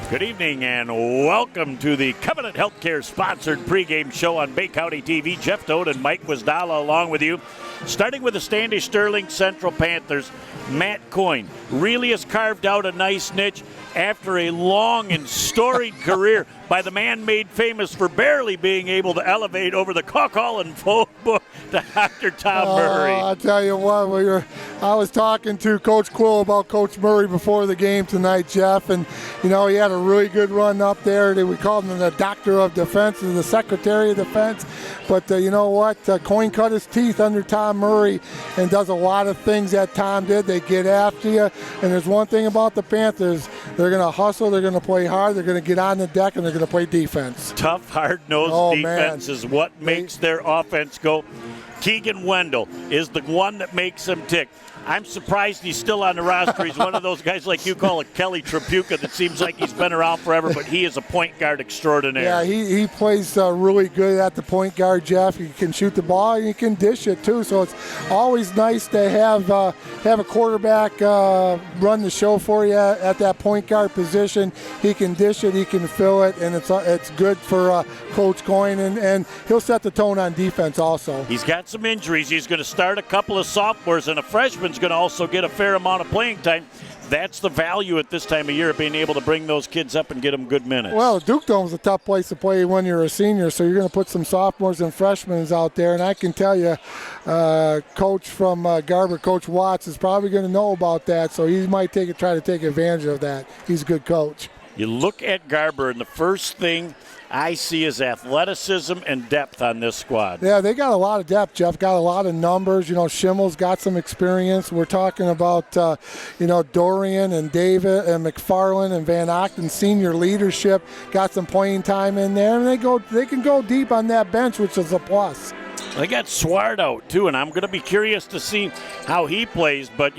Good evening and welcome to the Covenant Healthcare sponsored pregame show on Bay County TV. Jeff Dodd and Mike Wisdala along with you. Starting with the Standish-Sterling Central Panthers, Matt Coyne really has carved out a nice niche after a long and storied career by the man made famous for barely being able to elevate over the Cockall and phone book to Dr. Tom Murray. I'll tell you what, I was talking to Coach Quill about Coach Murray before the game tonight, Jeff, and he had a really good run up there. We called him the Doctor of Defense, the Secretary of Defense. But you know what? Coyne cut his teeth under Tom Murray and does a lot of things that Tom did. They get after you. And there's one thing about the Panthers. They're going to hustle, they're going to play hard, they're going to get on the deck, and they're going to play defense. Tough, hard-nosed defense is what makes their offense go. Keegan Wendell is the one that makes them tick. I'm surprised he's still on the roster. He's one of those guys like you call a Kelly Trapuka that seems like he's been around forever, but he is a point guard extraordinaire. Yeah, he plays really good at the point guard, Jeff. He can shoot the ball and he can dish it too. So it's always nice to have a quarterback run the show for you at that point guard position. He can dish it, he can fill it, and it's good for Coach Coyne, and he'll set the tone on defense also. He's got some injuries. He's going to start a couple of sophomores, and a freshman's going to also get a fair amount of playing time. That's the value at this time of year, being able to bring those kids up and get them good minutes. Well, Duke Dome's a tough place to play when you're a senior, so you're going to put some sophomores and freshmen out there. And I can tell you, Coach from Garber, Coach Watts, is probably going to know about that, so he might try to take advantage of that. He's a good coach. You look at Garber, and the first thing I see is athleticism and depth on this squad. Yeah, they got a lot of depth, Jeff. Got a lot of numbers. Schimmel's got some experience. We're talking about, Dorian and David and McFarland and Van Ochten, senior leadership. Got some playing time in there, and they can go deep on that bench, which is a plus. They got Swart out, too, and I'm going to be curious to see how he plays. But,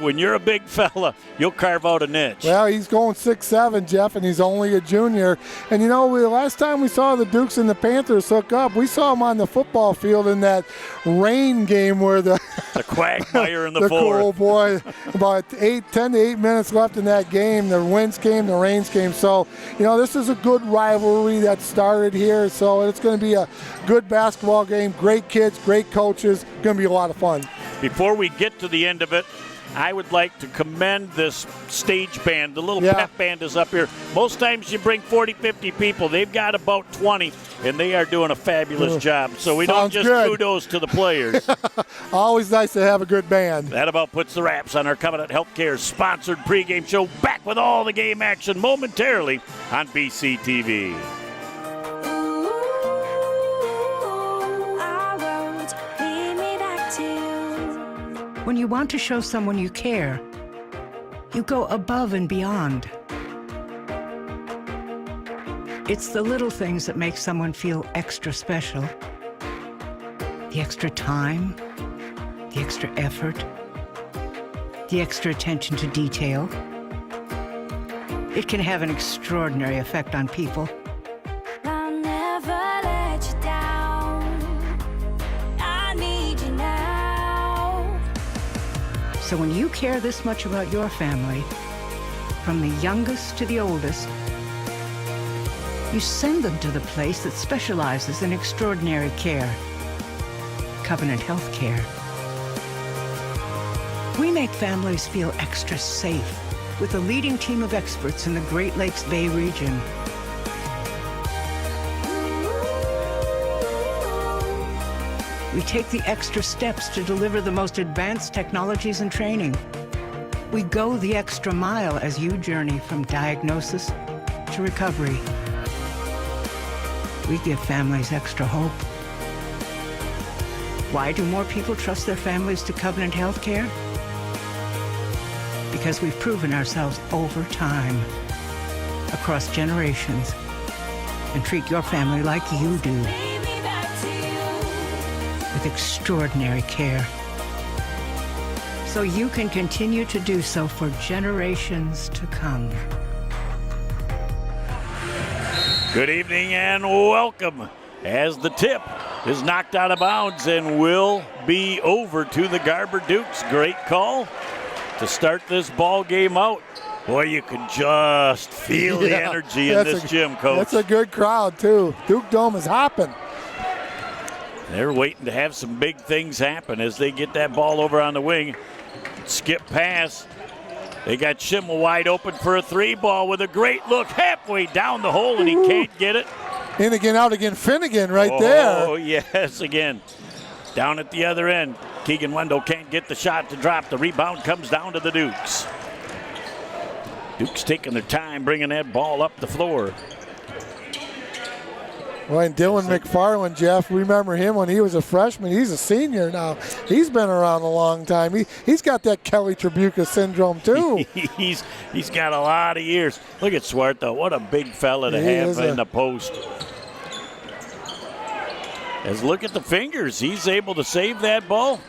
when you're a big fella, you'll carve out a niche. Well, he's going 6'7", Jeff, and he's only a junior. And, the last time we saw the Dukes and the Panthers hook up, we saw them on the football field in that rain game where the quagmire in the fourth. Oh, boy, about 10 to 8 minutes left in that game. The winds came, the rains came. So, this is a good rivalry that started here. So it's going to be a good basketball game. Great kids, great coaches, going to be a lot of fun. Before we get to the end of it, I would like to commend this stage band. The little pep band is up here. Most times you bring 40, 50 people. They've got about 20, and they are doing a fabulous job. So we don't just kudos to the players. Always nice to have a good band. That about puts the wraps on our Covenant Healthcare sponsored pregame show. Back with all the game action momentarily on BCTV. When you want to show someone you care, you go above and beyond. It's the little things that make someone feel extra special. The extra time, the extra effort, the extra attention to detail. It can have an extraordinary effect on people. So when you care this much about your family, from the youngest to the oldest, you send them to the place that specializes in extraordinary care, Covenant Healthcare. We make families feel extra safe with a leading team of experts in the Great Lakes Bay region. We take the extra steps to deliver the most advanced technologies and training. We go the extra mile as you journey from diagnosis to recovery. We give families extra hope. Why do more people trust their families to Covenant Healthcare? Because we've proven ourselves over time, across generations, and treat your family like you do, with extraordinary care. So you can continue to do so for generations to come. Good evening and welcome as the tip is knocked out of bounds and will be over to the Garber Dukes. Great call to start this ball game out. Boy, you can just feel the energy in this gym, Coach. That's a good crowd, too. Duke Dome is hopping. They're waiting to have some big things happen as they get that ball over on the wing. Skip pass. They got Schimmel wide open for a 3-ball with a great look halfway down the hole, and he can't get it. In again, out again, Finnegan right there. Oh, yes, again. Down at the other end. Keegan Wendell can't get the shot to drop. The rebound comes down to the Dukes. Dukes taking their time bringing that ball up the floor. Well, and Dylan McFarland, Jeff, remember him when he was a freshman. He's a senior now. He's been around a long time. He's got that Kelly Tribuca syndrome, too. he's got a lot of years. Look at Swart, though. What a big fella to have in the post. As look at the fingers. He's able to save that ball.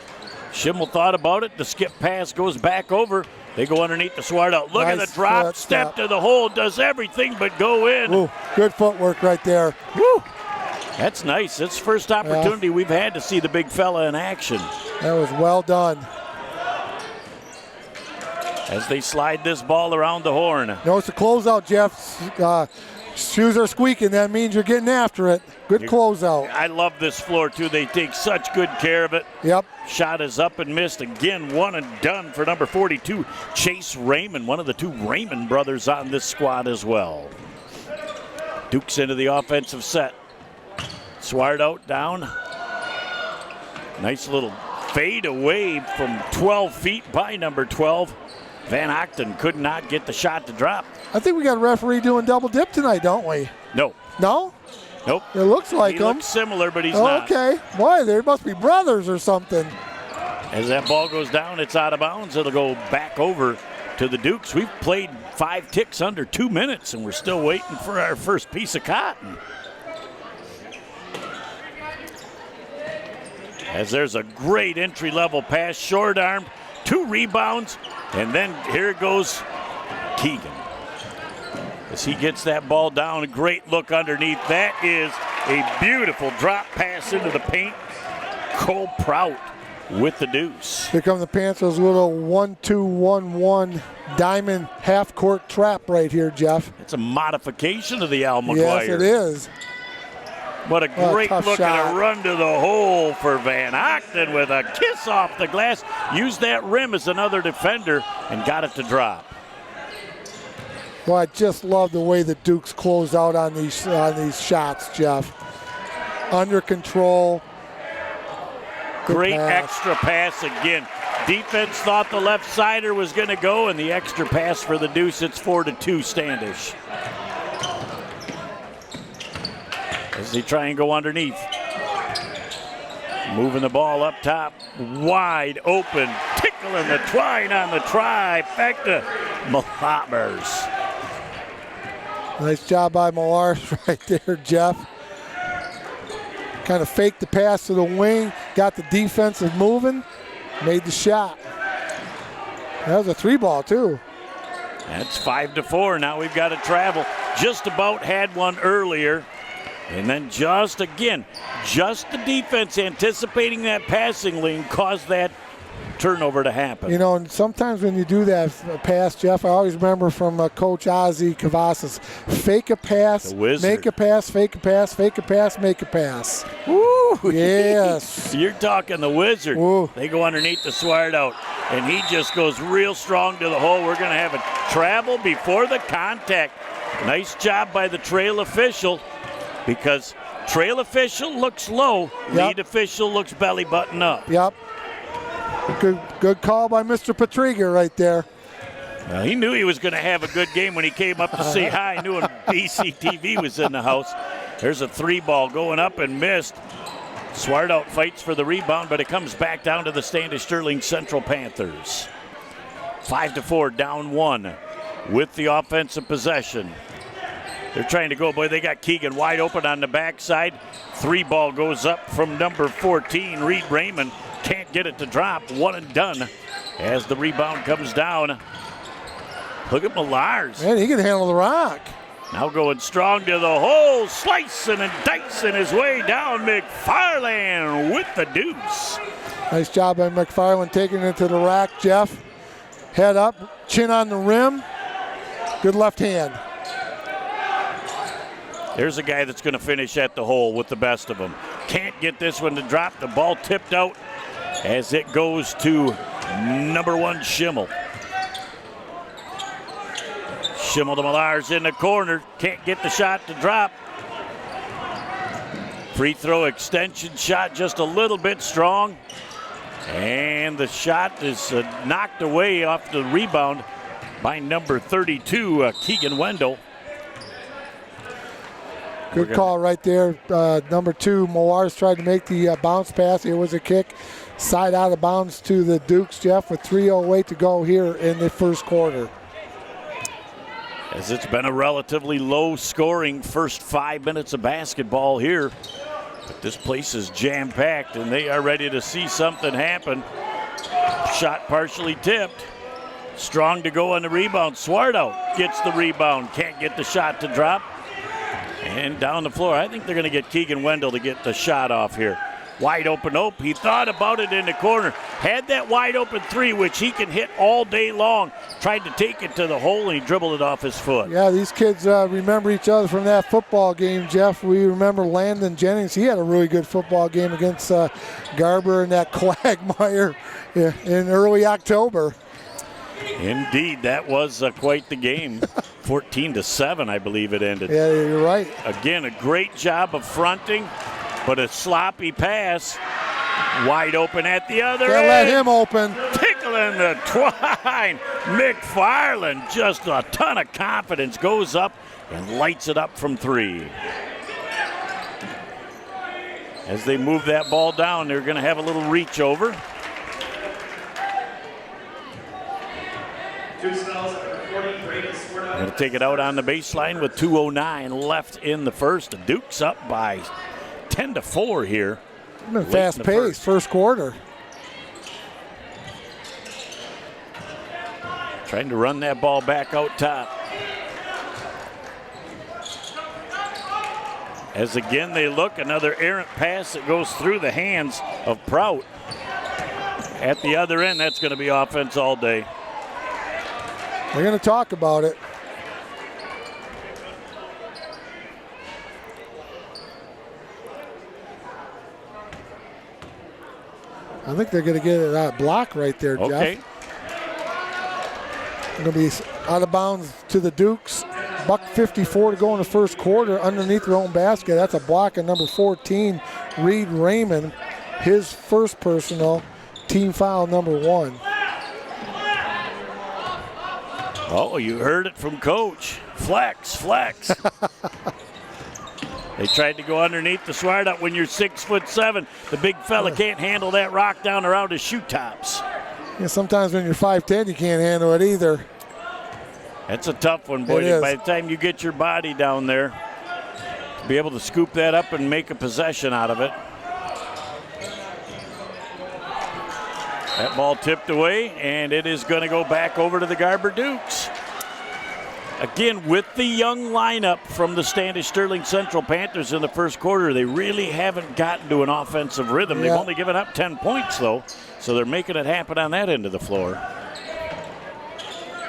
Schimmel thought about it. The skip pass goes back over. They go underneath the Swart out. Look at the drop, step to the hole, does everything but go in. Ooh, good footwork right there. Woo. That's nice. It's the first opportunity we've had to see the big fella in action. That was well done. As they slide this ball around the horn. No, it's a closeout, Jeff. Shoes are squeaking. That means you're getting after it. Good closeout. I love this floor, too. They take such good care of it. Yep. Shot is up and missed. Again, one and done for number 42, Chase Raymond, one of the 2 Raymond brothers on this squad as well. Dukes into the offensive set. Swart out down. Nice little fade away from 12 feet by number 12. Van Ochten could not get the shot to drop. I think we got a referee doing double dip tonight, don't we? No. No? Nope. It looks like him. He looks similar, but he's not. Okay. Boy, they must be brothers or something. As that ball goes down, it's out of bounds. It'll go back over to the Dukes. We've played 5 ticks under 2 minutes, and we're still waiting for our first piece of cotton. As there's a great entry-level pass, short-armed, 2 rebounds, and then here goes Keegan. As he gets that ball down, a great look underneath. That is a beautiful drop pass into the paint. Cole Prout with the deuce. Here come the Panthers' little 1-2-1-1 diamond half-court trap right here, Jeff. It's a modification of the Al McGuire. Yes, it is. What a great look shot. and a run to the hole for Van Ochten with a kiss off the glass. Used that rim as another defender and got it to drop. Well, I just love the way the Dukes close out on these shots, Jeff. Under control. Great extra pass again. Defense thought the left sider was going to go, and the extra pass for the Deuce. It's 4-2 Standish. As they try and go underneath. Moving the ball up top. Wide open. Tickling the twine on the trifecta. Mahommers. Nice job by Millars right there, Jeff. Kind of faked the pass to the wing. Got the defensive moving. Made the shot. That was a 3-ball, too. That's 5-4. Now we've got to travel. Just about had one earlier. And then just the defense anticipating that passing lane caused that turnover to happen. You know, and sometimes when you do that pass, Jeff, I always remember from Coach Ozzie Cavazos, fake a pass, make a pass, fake a pass, fake a pass, make a pass. Woo! Yes. You're talking the Wizard. Ooh. They go underneath the Swart out, and he just goes real strong to the hole. We're going to have a travel before the contact. Nice job by the trail official. Because trail official looks low, lead official looks belly button up. Yep. Good call by Mr. Patriga right there. Well, he knew he was going to have a good game when he came up to say hi, knew BCTV was in the house. There's a 3-ball going up and missed. Swart out fights for the rebound, but it comes back down to the Standish-Sterling Central Panthers. 5-4, down 1 with the offensive possession. They're trying to go, boy, they got Keegan wide open on the backside. 3-ball goes up from number 14, Reed Raymond. Can't get it to drop, 1 and done as the rebound comes down. Look at Millars. Man, he can handle the rock. Now going strong to the hole, slicing and dicing his way down. McFarland with the deuce. Nice job by McFarland taking it to the rack, Jeff. Head up, chin on the rim. Good left hand. There's a guy that's going to finish at the hole with the best of them. Can't get this one to drop. The ball tipped out as it goes to number 1, Schimmel. Schimmel to Millar's in the corner. Can't get the shot to drop. Free throw extension shot just a little bit strong. And the shot is knocked away off the rebound by number 32, Keegan Wendell. Good call right there. Number 2, Millar's tried to make the bounce pass. It was a kick. Side out of bounds to the Dukes, Jeff, with 3:08 to go here in the first quarter. As it's been a relatively low-scoring first 5 minutes of basketball here. But this place is jam-packed, and they are ready to see something happen. Shot partially tipped. Strong to go on the rebound. Swartout gets the rebound. Can't get the shot to drop. And down the floor, I think they're going to get Keegan Wendell to get the shot off here. Wide open Ope. He thought about it in the corner. Had that wide open 3, which he can hit all day long. Tried to take it to the hole, and he dribbled it off his foot. Yeah, these kids remember each other from that football game, Jeff. We remember Landon Jennings. He had a really good football game against Garber and that quagmire in early October. Indeed, that was quite the game. 14-7, I believe it ended. Yeah, you're right. Again, a great job of fronting, but a sloppy pass. Wide open at the other end. Can't let him open. Tickling the twine. McFarland, just a ton of confidence, goes up and lights it up from 3. As they move that ball down, they're going to have a little reach over. Going to take it out on the baseline with 2:09 left in the first. The Dukes up by 10-4 here. Been fast paced first quarter. Trying to run that ball back out top. As again they look, another errant pass that goes through the hands of Prout. At the other end, that's going to be offense all day. They're going to talk about it. I think they're going to get a block right there, Jeff. Okay. Going to be out of bounds to the Dukes. $1:54 to go in the first quarter underneath their own basket. That's a block on number 14, Reed Raymond. His first personal, team foul number 1. Oh, you heard it from Coach. Flex, flex. They tried to go underneath the Swartout. When you're 6'7", the big fella can't handle that rock down around his shoe tops. Yeah, sometimes when you're 5'10", you can't handle it either. That's a tough one, boy. By the time you get your body down there, to be able to scoop that up and make a possession out of it. That ball tipped away, and it is going to go back over to the Garber Dukes. Again, with the young lineup from the Standish-Sterling Central Panthers in the first quarter, they really haven't gotten to an offensive rhythm. Yeah. They've only given up 10 points, though, so they're making it happen on that end of the floor.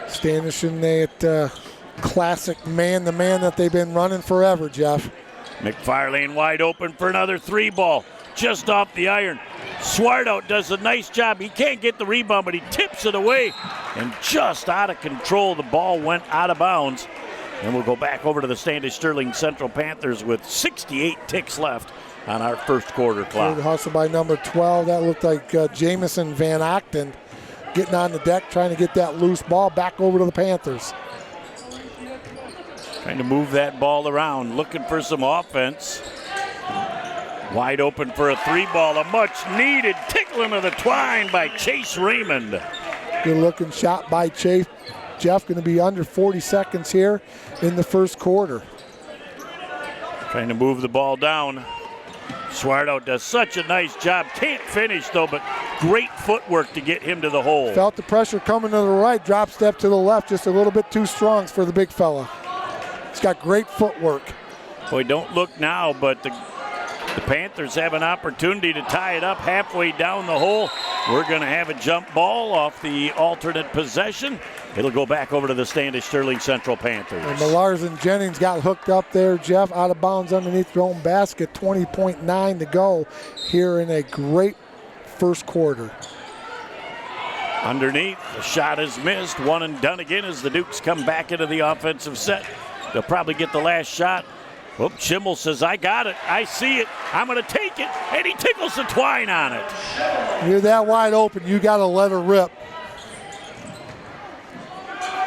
Standish in that classic man-to-man that they've been running forever, Jeff. McFarlane wide open for another 3-ball, just off the iron. Swartout does a nice job. He can't get the rebound, but he tips it away. And just out of control, the ball went out of bounds. And we'll go back over to the Standish-Sterling Central Panthers with 68 ticks left on our first quarter clock. Good hustle by number 12. That looked like Jamison Van Octen getting on the deck, trying to get that loose ball back over to the Panthers. Trying to move that ball around, looking for some offense. Wide open for a 3-ball, a much-needed tickling of the twine by Chase Raymond. Good-looking shot by Chase. Jeff, going to be under 40 seconds here in the first quarter. Trying to move the ball down. Swartout does such a nice job. Can't finish, though, but great footwork to get him to the hole. Felt the pressure coming to the right, drop step to the left, just a little bit too strong for the big fella. He's got great footwork. Boy, don't look now, but the The Panthers have an opportunity to tie it up halfway down the hole. We're going to have a jump ball off the alternate possession. It'll go back over to the Standish-Sterling Central Panthers. And Millars and Jennings got hooked up there, Jeff, out of bounds underneath their own basket. 20.9 to go here in a great first quarter. Underneath, the shot is missed. One and done again as the Dukes come back into the offensive set. They'll probably get the last shot. Whoop, Schimmel says, I got it. I see it. I'm going to take it. And he tickles the twine on it. You're that wide open. You got to let her rip.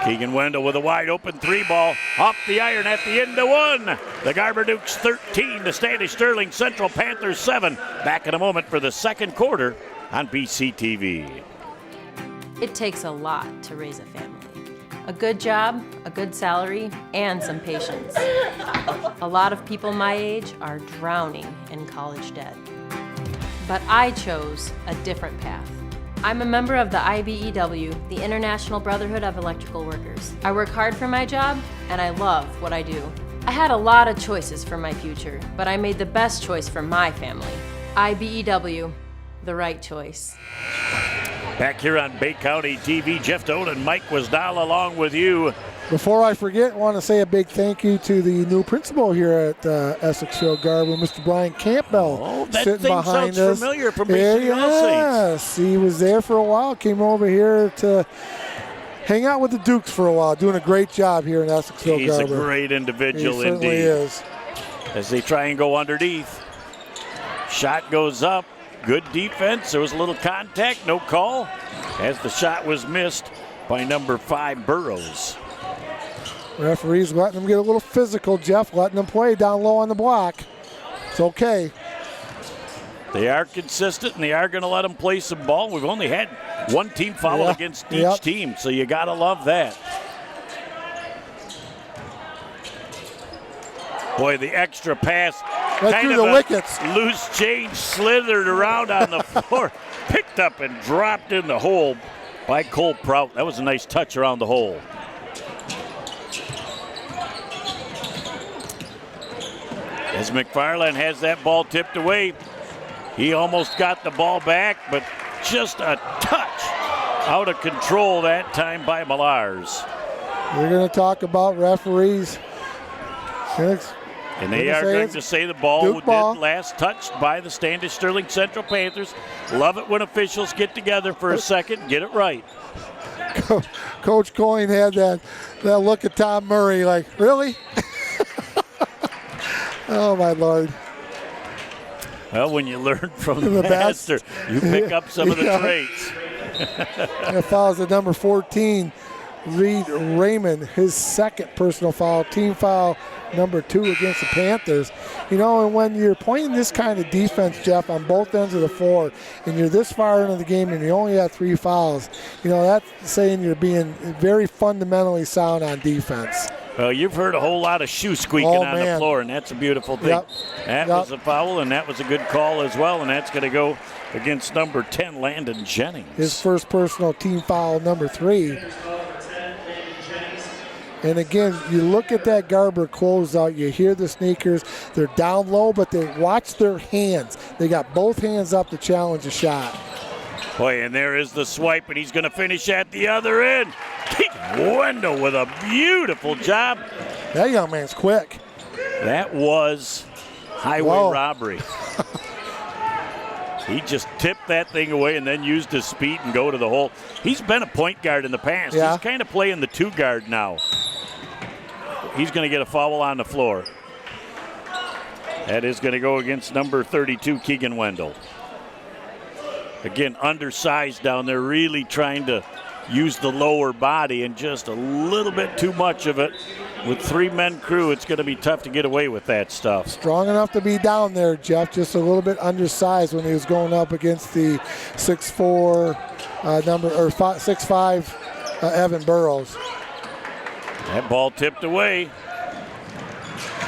Keegan Wendell with a wide open three ball off the iron at the end of one. The Garber Dukes 13, the Standish-Sterling Central Panthers 7. Back in a moment for the second quarter on BCTV. It takes a lot to raise a family. A good job, a good salary, and some patience. A lot of people my age are drowning in college debt. But I chose a different path. I'm a member of the IBEW, the International Brotherhood of Electrical Workers. I work hard for my job, and I love what I do. I had a lot of choices for my future, but I made the best choice for my family. IBEW, the right choice. Back here on Bay County TV, Jeff Doan and Mike Wisdal along with you. Before I forget, I want to say a big thank you to the new principal here at Essexville Garber, Mr. Brian Campbell. Oh, that sitting thing behind sounds us. familiar from BCTV. Yes, he was there for a while, came over here to hang out with the Dukes for a while, doing a great job here in Essexville Garber. He's a great individual he certainly indeed. Is. As they try and go underneath. Shot goes up. Good defense. There was a little contact, no call, as the shot was missed by number 5, Burrows. Referees letting them get a little physical, Jeff, letting them play down low on the block. It's okay. They are consistent, and they are going to let them play some ball. We've only had one team foul against each team, so you got to love that. Boy, the extra pass. Right through the wickets. Loose change slithered around on the floor. Picked up and dropped in the hole by Cole Prout. That was a nice touch around the hole. As McFarland has that ball tipped away, he almost got the ball back, but just a touch out of control that time by Millars. We're going to talk about referees. And they are going to say the ball did last touched by the Standish-Sterling Central Panthers. Love it when officials get together for a second, get it right. Coach Coyne had that look at Tom Murray like, really? Oh, my Lord. Well, when you learn from the master, you pick up some of the traits. That foul is at number 14, Reed Raymond, his second personal foul, team foul number 2 against the Panthers. You know, and when you're playing this kind of defense, Jeff, on both ends of the floor, and you're this far into the game and you only have 3 fouls, you know, that's saying you're being very fundamentally sound on defense. Well, you've heard a whole lot of shoe squeaking on the floor, and that's a beautiful thing. That was a foul, and that was a good call as well, and that's going to go against number 10, Landon Jennings. His first personal team foul, number 3. And again, you look at that Garber closeout, you hear the sneakers. They're down low, but they watch their hands. They got both hands up to challenge a shot. Boy, and there is the swipe, and he's going to finish at the other end. Keegan Wendell with a beautiful job. That young man's quick. That was highway robbery. He just tipped that thing away and then used his speed and go to the hole. He's been a point guard in the past. He's kind of playing the 2 guard now. He's going to get a foul on the floor. That is going to go against number 32, Keegan Wendell. Again, undersized down there, really trying to use the lower body and just a little bit too much of it. With 3-man crew, it's going to be tough to get away with that stuff. Strong enough to be down there, Jeff, just a little bit undersized when he was going up against the 6'4", 6'5", Evan Burrows. That ball tipped away.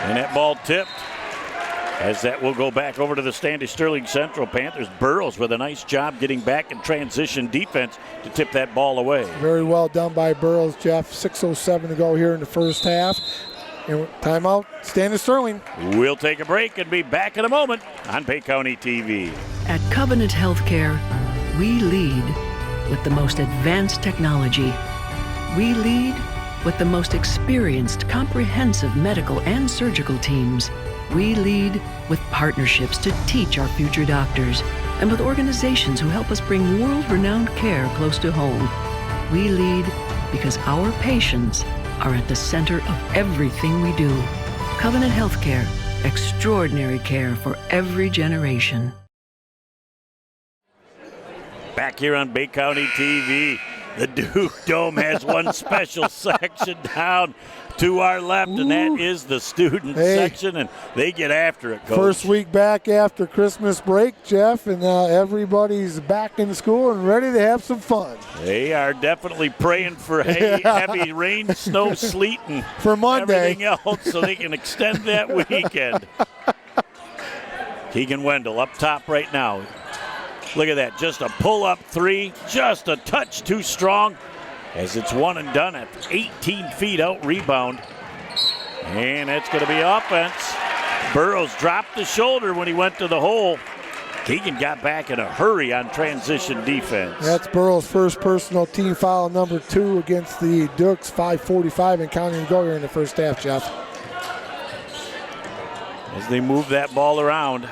And that ball tipped. As that will go back over to the Standish-Sterling Central Panthers. Burrows with a nice job getting back in transition defense to tip that ball away. Very well done by Burrows, Jeff. 6:07 to go here in the first half. And timeout, Standish-Sterling. We'll take a break and be back in a moment on Bay County TV. At Covenant Healthcare, we lead with the most advanced technology. We lead with the most experienced, comprehensive medical and surgical teams. We lead with partnerships to teach our future doctors and with organizations who help us bring world-renowned care close to home. We lead because our patients are at the center of everything we do. Covenant Healthcare, extraordinary care for every generation. Back here on Bay County TV, the Duke Dome has one special section down to our left, and that is the student section, and they get after it, Coach. First week back after Christmas break, Jeff, and everybody's back in school and ready to have some fun. They are definitely praying for heavy rain, snow, sleet, and for Monday. Everything else so they can extend that weekend. Keegan Wendell up top right now. Look at that, just a pull-up three, just a touch too strong as it's one and done at 18 feet out rebound. And that's going to be offense. Burrows dropped the shoulder when he went to the hole. Keegan got back in a hurry on transition defense. That's Burrows' first personal team foul, number 2 against the Dukes, 5:45 and counting to go here in the first half, Jeff. As they move that ball around.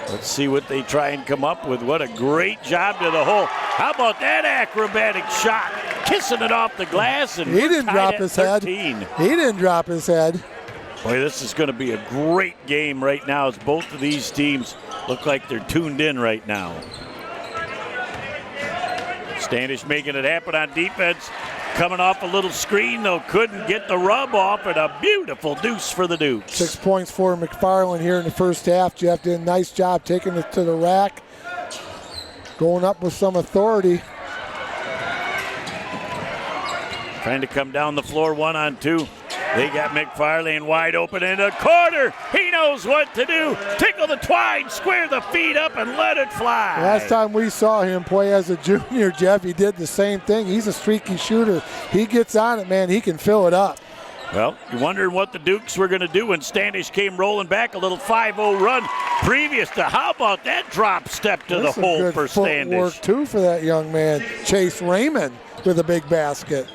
Let's see what they try and come up with. What a great job to the hole. How about that acrobatic shot? Kissing it off the glass. And he didn't drop his head. He didn't drop his head. Boy, this is going to be a great game right now as both of these teams look like they're tuned in right now. Standish making it happen on defense. Coming off a little screen, though, couldn't get the rub off, and a beautiful deuce for the Dukes. 6 points for McFarland here in the first half. Jeff did a nice job taking it to the rack, going up with some authority. Trying to come down the floor 1-on-2. They got McFarlane wide open in the corner. He knows what to do. Tickle the twine, square the feet up, and let it fly. Last time we saw him play as a junior, Jeff, he did the same thing. He's a streaky shooter. He gets on it, man. He can fill it up. Well, you wondering what the Dukes were going to do when Standish came rolling back, a little 5-0 run previous to, how about that drop step to the hole for Standish? Good footwork, too, for that young man. Chase Raymond with a big basket.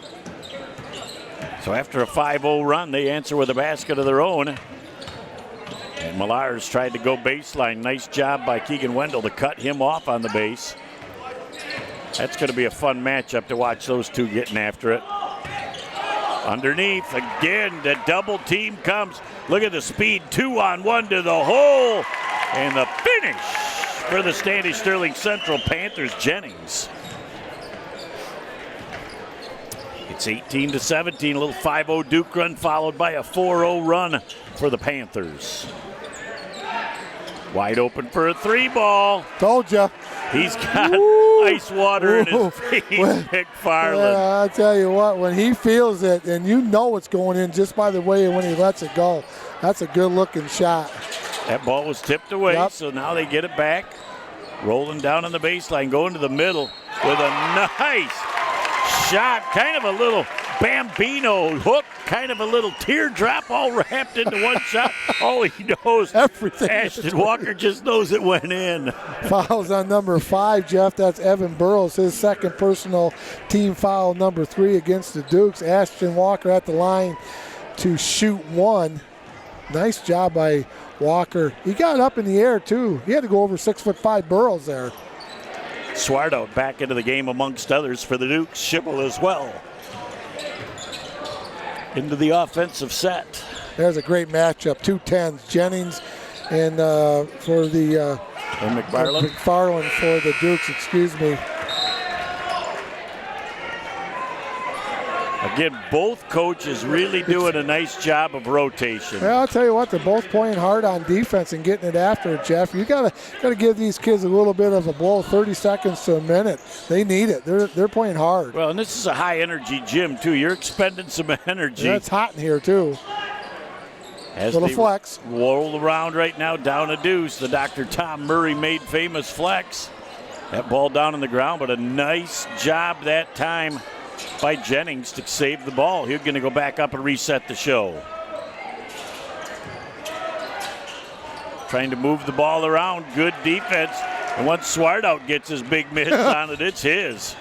So after a 5-0 run, they answer with a basket of their own. And Millars tried to go baseline. Nice job by Keegan Wendell to cut him off on the base. That's going to be a fun matchup to watch those two getting after it. Underneath, again, the double team comes. Look at the speed, 2-on-1 to the hole. And the finish for the Standish-Sterling Central Panthers, Jennings. It's 18-17, a little 5-0 Duke run followed by a 4-0 run for the Panthers. Wide open for a 3-ball. Told ya. He's got ice water in his face, McFarland. Yeah, I'll tell you what, when he feels it, and you know it's going in just by the way when he lets it go, that's a good-looking shot. That ball was tipped away, so now they get it back. Rolling down on the baseline, going to the middle with a nice shot, kind of a little Bambino hook, kind of a little teardrop all wrapped into one shot. All he knows, everything. Ashton Walker just knows it went in. Fouls on number 5, Jeff. That's Evan Burrows, his second personal team foul, number 3 against the Dukes. Ashton Walker at the line to shoot 1. Nice job by Walker. He got up in the air, too. He had to go over 6'5" Burrows there. Swartout back into the game amongst others for the Dukes. Schibel as well into the offensive set. There's a great matchup. 2 10s. Jennings and for the and McFarland. McFarland for the Dukes, excuse me. Again, both coaches really doing a nice job of rotation. Well, I'll tell you what, they're both playing hard on defense and getting it after it, Jeff. You gotta give these kids a little bit of a blow, 30 seconds to a minute. They need it. They're playing hard. Well, and this is a high-energy gym, too. You're expending some energy. Yeah, it's hot in here, too. As little flex. Roll around right now, down a deuce. The Dr. Tom Murray made famous flex. That ball down on the ground, but a nice job that time by Jennings to save the ball. He's going to go back up and reset the show. Trying to move the ball around. Good defense. And once Swartout gets his big mitts on it, it's his.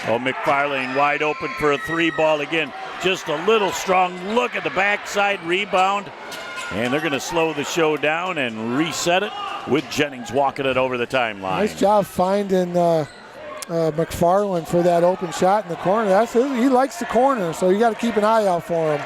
Oh, McFarlane wide open for a 3 ball again. Just a little strong look at the backside rebound. And they're going to slow the show down and reset it with Jennings walking it over the timeline. Nice job finding McFarlane for that open shot in the corner. He likes the corner, so you got to keep an eye out for him.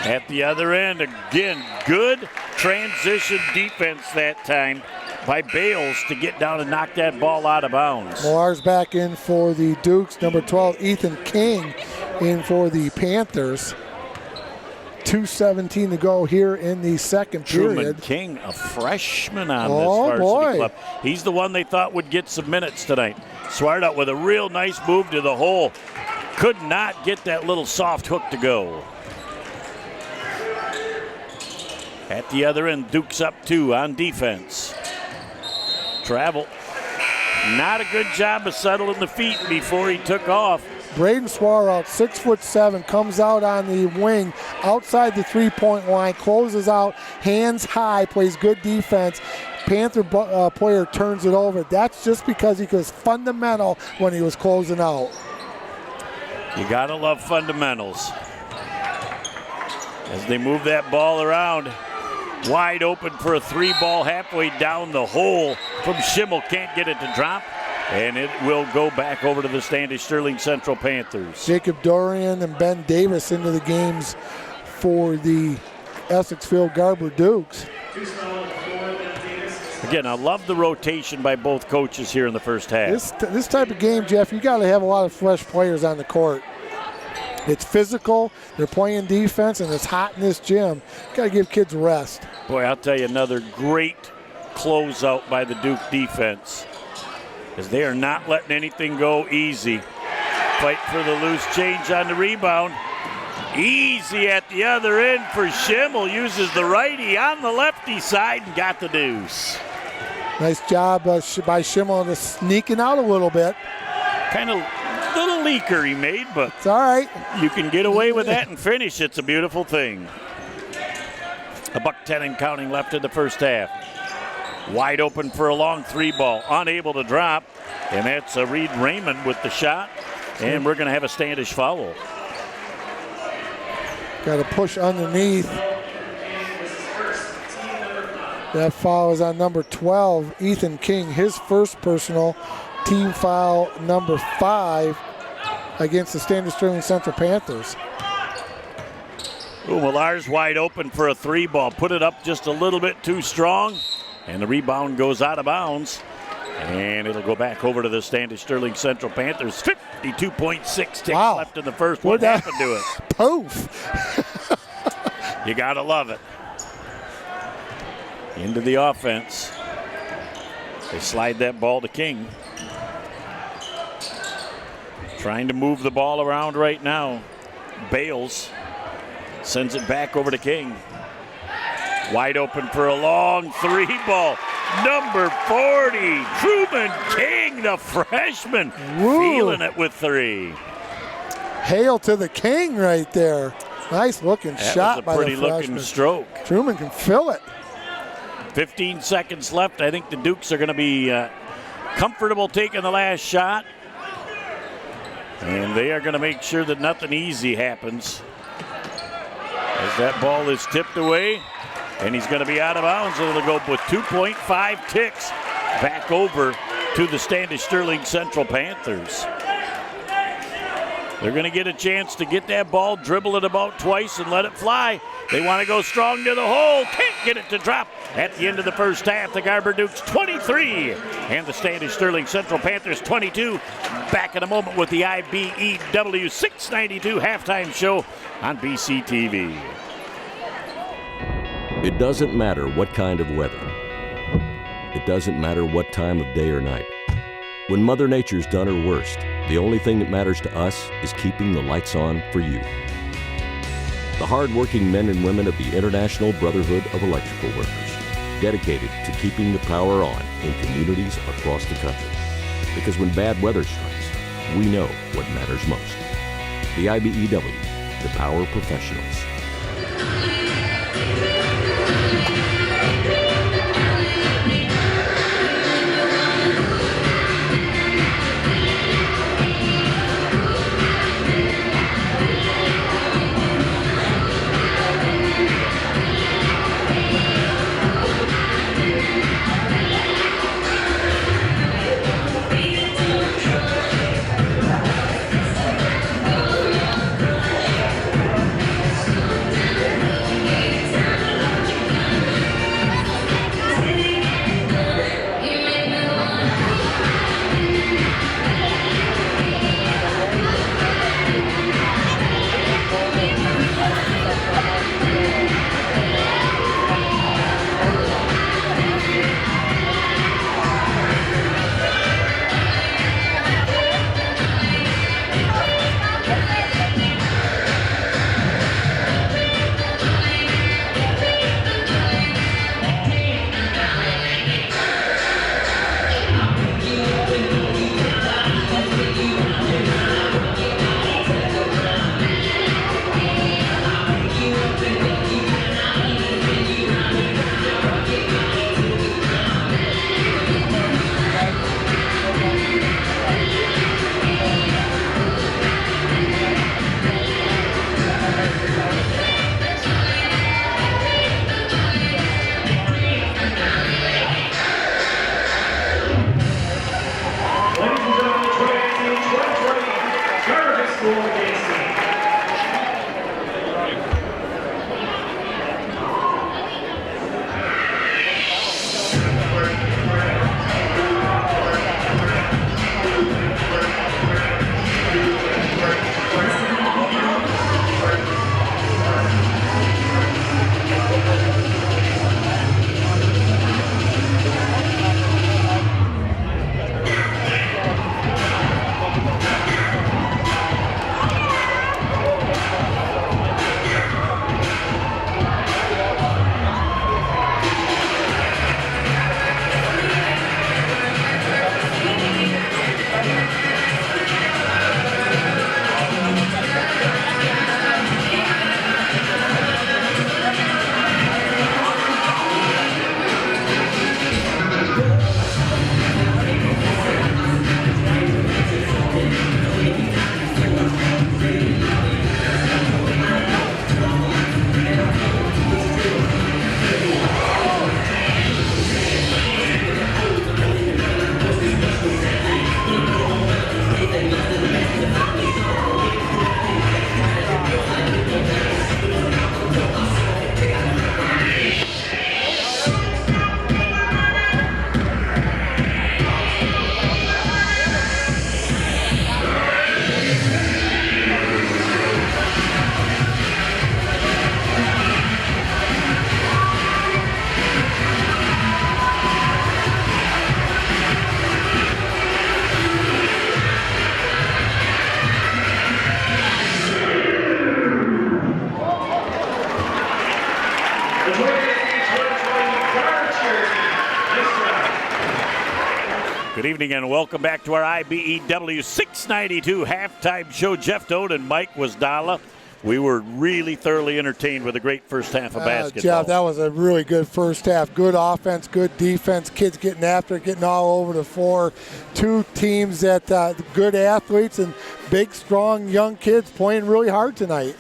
At the other end, again, good transition defense that time by Bales to get down and knock that ball out of bounds. Millar's back in for the Dukes. Number 12, Ethan King, in for the Panthers. 2:17 to go here in the second period. Truman King, a freshman on this varsity club. He's the one they thought would get some minutes tonight. Swartout with a real nice move to the hole. Could not get that little soft hook to go. At the other end, Duke's up 2 on defense. Travel. Not a good job of settling the feet before he took off. Braden Swartout, 6'7", comes out on the wing outside the 3-point line, closes out, hands high, plays good defense. Panther player turns it over. That's just because he was fundamental when he was closing out. You gotta love fundamentals. As they move that ball around, wide open for a 3-ball halfway down the hole from Schimmel. Can't get it to drop. And it will go back over to the Standish-Sterling Central Panthers. Jacob Dorian and Ben Davis into the games for the Essexville Garber Dukes. Again, I love the rotation by both coaches here in the first half. This type of game, Jeff, you got to have a lot of fresh players on the court. It's physical, they're playing defense, and it's hot in this gym. You got to give kids a rest. Boy, I'll tell you, another great closeout by the Duke defense, as they are not letting anything go easy. Fight for the loose change on the rebound. Easy at the other end for Schimmel. Uses the righty on the lefty side and got the deuce. Nice job by Schimmel to sneaking out a little bit. Kind of little leaker he made, but it's all right. You can get away with that and finish. It's a beautiful thing. $1:10 and counting left in the first half. Wide open for a long 3-ball, unable to drop, and that's Reed Raymond with the shot, and we're going to have a Standish foul. Got to push underneath. That foul is on number 12, Ethan King, his first personal, team foul number 5 against the Standish-Sterling Central Panthers. Millar's wide open for a 3-ball, put it up just a little bit too strong. And the rebound goes out of bounds. And it'll go back over to the Standish-Sterling Central Panthers. 52.6 ticks left in the first. What happened to it? Poof. You gotta love it. Into the offense. They slide that ball to King. Trying to move the ball around right now. Bales sends it back over to King. Wide open for a long 3-ball. Number 40, Truman King, the freshman, feeling it with 3. Hail to the King right there. Nice looking shot by the freshman. That was a pretty looking stroke. Truman can fill it. 15 seconds left. I think the Dukes are going to be comfortable taking the last shot. And they are going to make sure that nothing easy happens. As that ball is tipped away. And he's going to be out of bounds. It'll go with 2.5 ticks back over to the Standish-Sterling Central Panthers. They're going to get a chance to get that ball, dribble it about twice, and let it fly. They want to go strong to the hole. Can't get it to drop. At the end of the first half, the Garber Dukes 23 and the Standish-Sterling Central Panthers 22. Back in a moment with the IBEW 692 halftime show on BCTV. It doesn't matter what kind of weather. It doesn't matter what time of day or night. When Mother Nature's done her worst, the only thing that matters to us is keeping the lights on for you. The hard-working men and women of the International Brotherhood of Electrical Workers, dedicated to keeping the power on in communities across the country. Because when bad weather strikes, we know what matters most. The IBEW, the power professionals. Good evening and welcome back to our IBEW 692 halftime show. Jeff Doan and Mike Wasdala. We were really thoroughly entertained with a great first half of basketball. Jeff, that was a really good first half. Good offense, good defense. Kids getting after it, getting all over the floor. Two teams that good athletes and big, strong, young kids playing really hard tonight.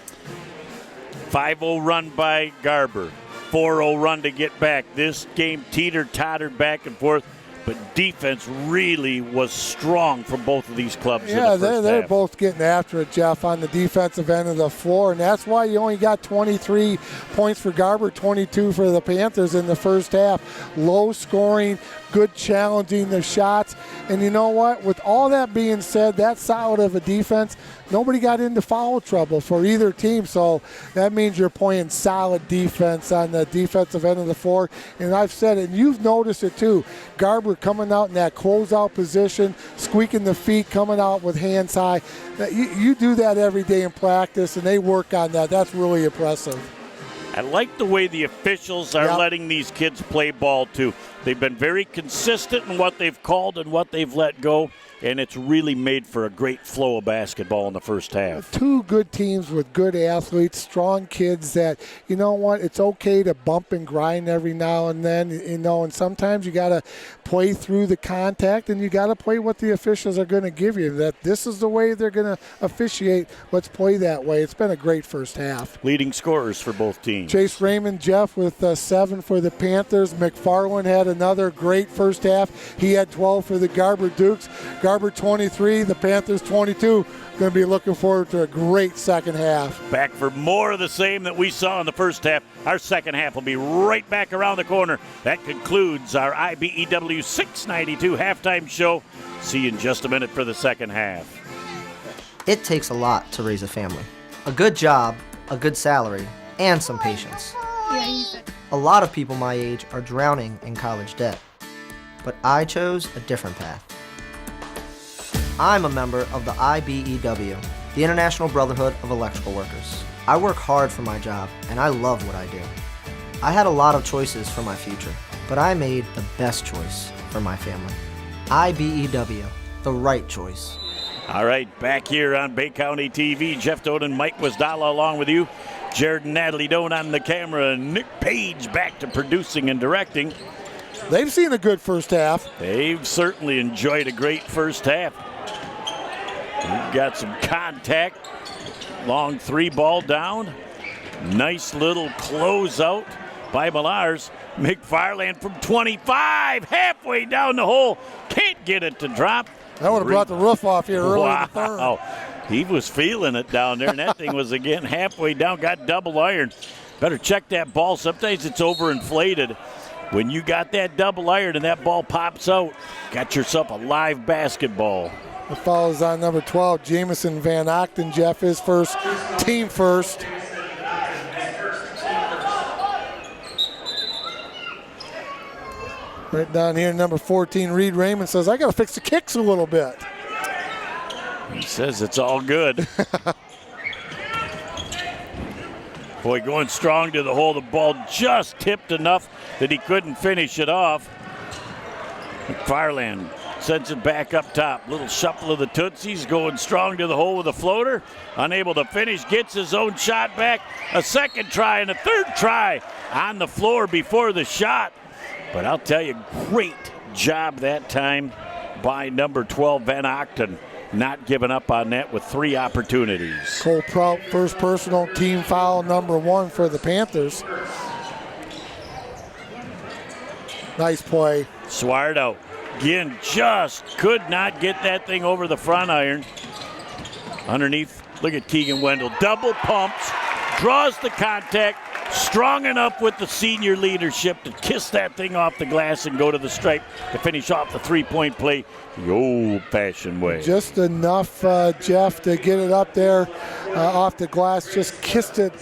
5-0 run by Garber. 4-0 run to get back. This game teeter-tottered back and forth. But defense really was strong from both of these clubs. Yeah, in the first they're half. both getting after it, Jeff, on the defensive end of the floor. And that's why you only got 23 points for Garber, 22 for the Panthers in the first half. Low scoring, good challenging the shots. And you know what? With all that being said, that solid of a defense, nobody got into foul trouble for either team. So that means you're playing solid defense on the defensive end of the floor. And I've said it, and you've noticed it too. Garber coming out in that closeout position, squeaking the feet, coming out with hands high. You do that every day in practice, and they work on that. That's really impressive. I like the way the officials are letting these kids play ball, too. They've been very consistent in what they've called and what they've let go, and it's really made for a great flow of basketball in the first half. Two good teams with good athletes, strong kids that, you know what, it's okay to bump and grind every now and then, and sometimes you got to play through the contact and you got to play what the officials are going to give you. That this is the way they're going to officiate. Let's play that way. It's been a great first half. Leading scorers for both teams. Chase Raymond, Jeff, with 7 for the Panthers. McFarland had another great first half. He had 12 for the Garber Dukes. Garber 23, the Panthers 22. Going to be looking forward to a great second half. Back for more of the same that we saw in the first half. Our second half will be right back around the corner. That concludes our IBEW 692 halftime show. See you in just a minute for the second half. It takes a lot to raise a family. A good job, a good salary, and some patience. A lot of people my age are drowning in college debt. But I chose a different path. I'm a member of the IBEW, the International Brotherhood of Electrical Workers. I work hard for my job, and I love what I do. I had a lot of choices for my future, but I made the best choice for my family. IBEW, the right choice. All right, back here on Bay County TV, Jeff Doan and Mike Wasdala along with you. Jared and Natalie Doan on the camera, and Nick Page back to producing and directing. They've seen a good first half. They've certainly enjoyed a great first half. We've got some contact. Long 3-ball down. Nice little closeout by Millars. McFarland from 25, halfway down the hole. Can't get it to drop. That would have brought the roof off here early in the third. Wow, he was feeling it down there, and that thing was again halfway down, got double iron. Better check that ball. Sometimes it's overinflated. When you got that double iron and that ball pops out, got yourself a live basketball. The foul is on number 12, Jamison Van Ochten. Jeff, his first, team first. Right down here, number 14, Reed Raymond says, I got to fix the kicks a little bit. He says it's all good. Boy, going strong to the hole. The ball just tipped enough that he couldn't finish it off. McFarland sends it back up top. Little shuffle of the Tootsies, going strong to the hole with a floater. Unable to finish, gets his own shot back. A second try and a third try on the floor before the shot. But I'll tell you, great job that time by number 12, Van Ochten. Not giving up on that with 3 opportunities. Cole Prout, first personal, team foul number 1 for the Panthers. Nice play. Swardo, again, just could not get that thing over the front iron. Underneath, look at Keegan Wendell. Double pumps, draws the contact, strong enough with the senior leadership to kiss that thing off the glass and go to the stripe to finish off the 3-point play the old-fashioned way. Just enough, Jeff, to get it up there off the glass. Just kissed it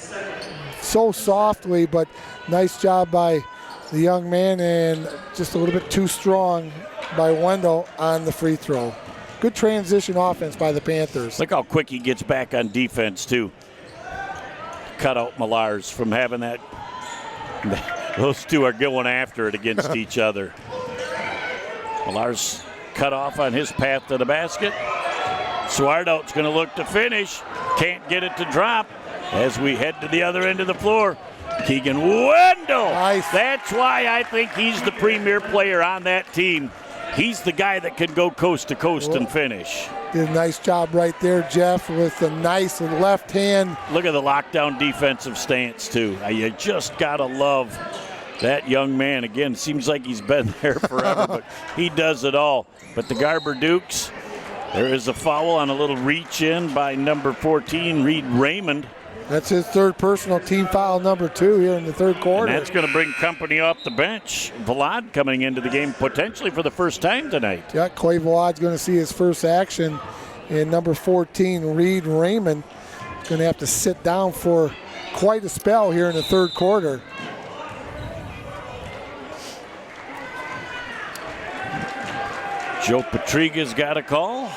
so softly, but nice job by the young man, and just a little bit too strong by Wendell on the free throw. Good transition offense by the Panthers. Look how quick he gets back on defense, too. Cut out Millars from having that. Those two are going after it against each other. Millars cut off on his path to the basket. Swardout's going to look to finish. Can't get it to drop as we head to the other end of the floor. Keegan Wendell. Nice. That's why I think he's the premier player on that team. He's the guy that can go coast to coast and finish. Did a nice job right there, Jeff, with a nice left hand. Look at the lockdown defensive stance, too. You just got to love that young man. Again, seems like he's been there forever, but he does it all. But the Garber Dukes, there is a foul on a little reach in by number 14, Reed Raymond. That's his third personal, team foul number 2 here in the third quarter. And that's going to bring company off the bench. Vlad coming into the game potentially for the first time tonight. Yeah, Clay Vlad's going to see his first action. And number 14, Reed Raymond, is going to have to sit down for quite a spell here in the third quarter. Joe Patriga's got a call.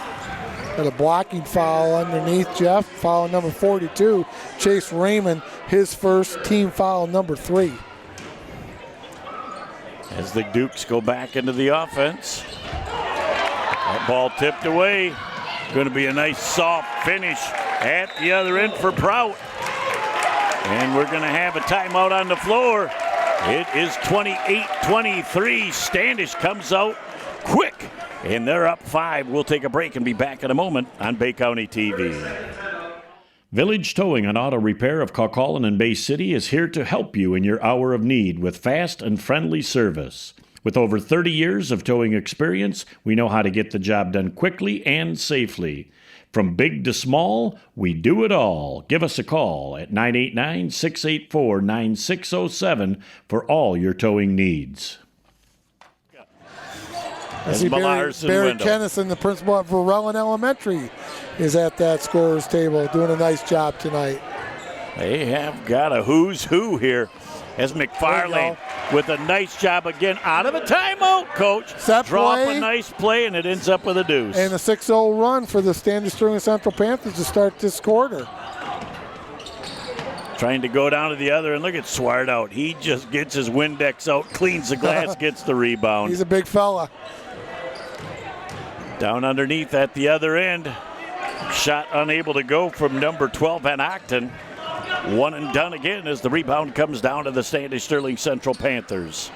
Got a blocking foul underneath Jeff. Foul number 42. Chase Raymond, his first, team foul number 3. As the Dukes go back into the offense. That ball tipped away. Going to be a nice soft finish at the other end for Prout. And we're going to have a timeout on the floor. It is 28-23. Standish comes out quick, and they're up 5. We'll take a break and be back in a moment on Bay County TV. Village Towing and Auto Repair of Kaukaulin and Bay City is here to help you in your hour of need with fast and friendly service. With over 30 years of towing experience, we know how to get the job done quickly and safely. From big to small, we do it all. Give us a call at 989-684-9607 for all your towing needs. I see Barry Kennison, the principal at Verellen Elementary, is at that scorer's table doing a nice job tonight. They have got a who's who here as McFarlane with a nice job again out of a timeout, Coach. Draw up a nice play, and it ends up with a deuce. And a 6-0 run for the Standish-Sterling Central Panthers to start this quarter. Trying to go down to the other, and look at Swart out. He just gets his Windex out, cleans the glass, gets the rebound. He's a big fella. Down underneath at the other end. Shot unable to go from number 12, Van Octon. One and done again as the rebound comes down to the Standish-Sterling Central Panthers.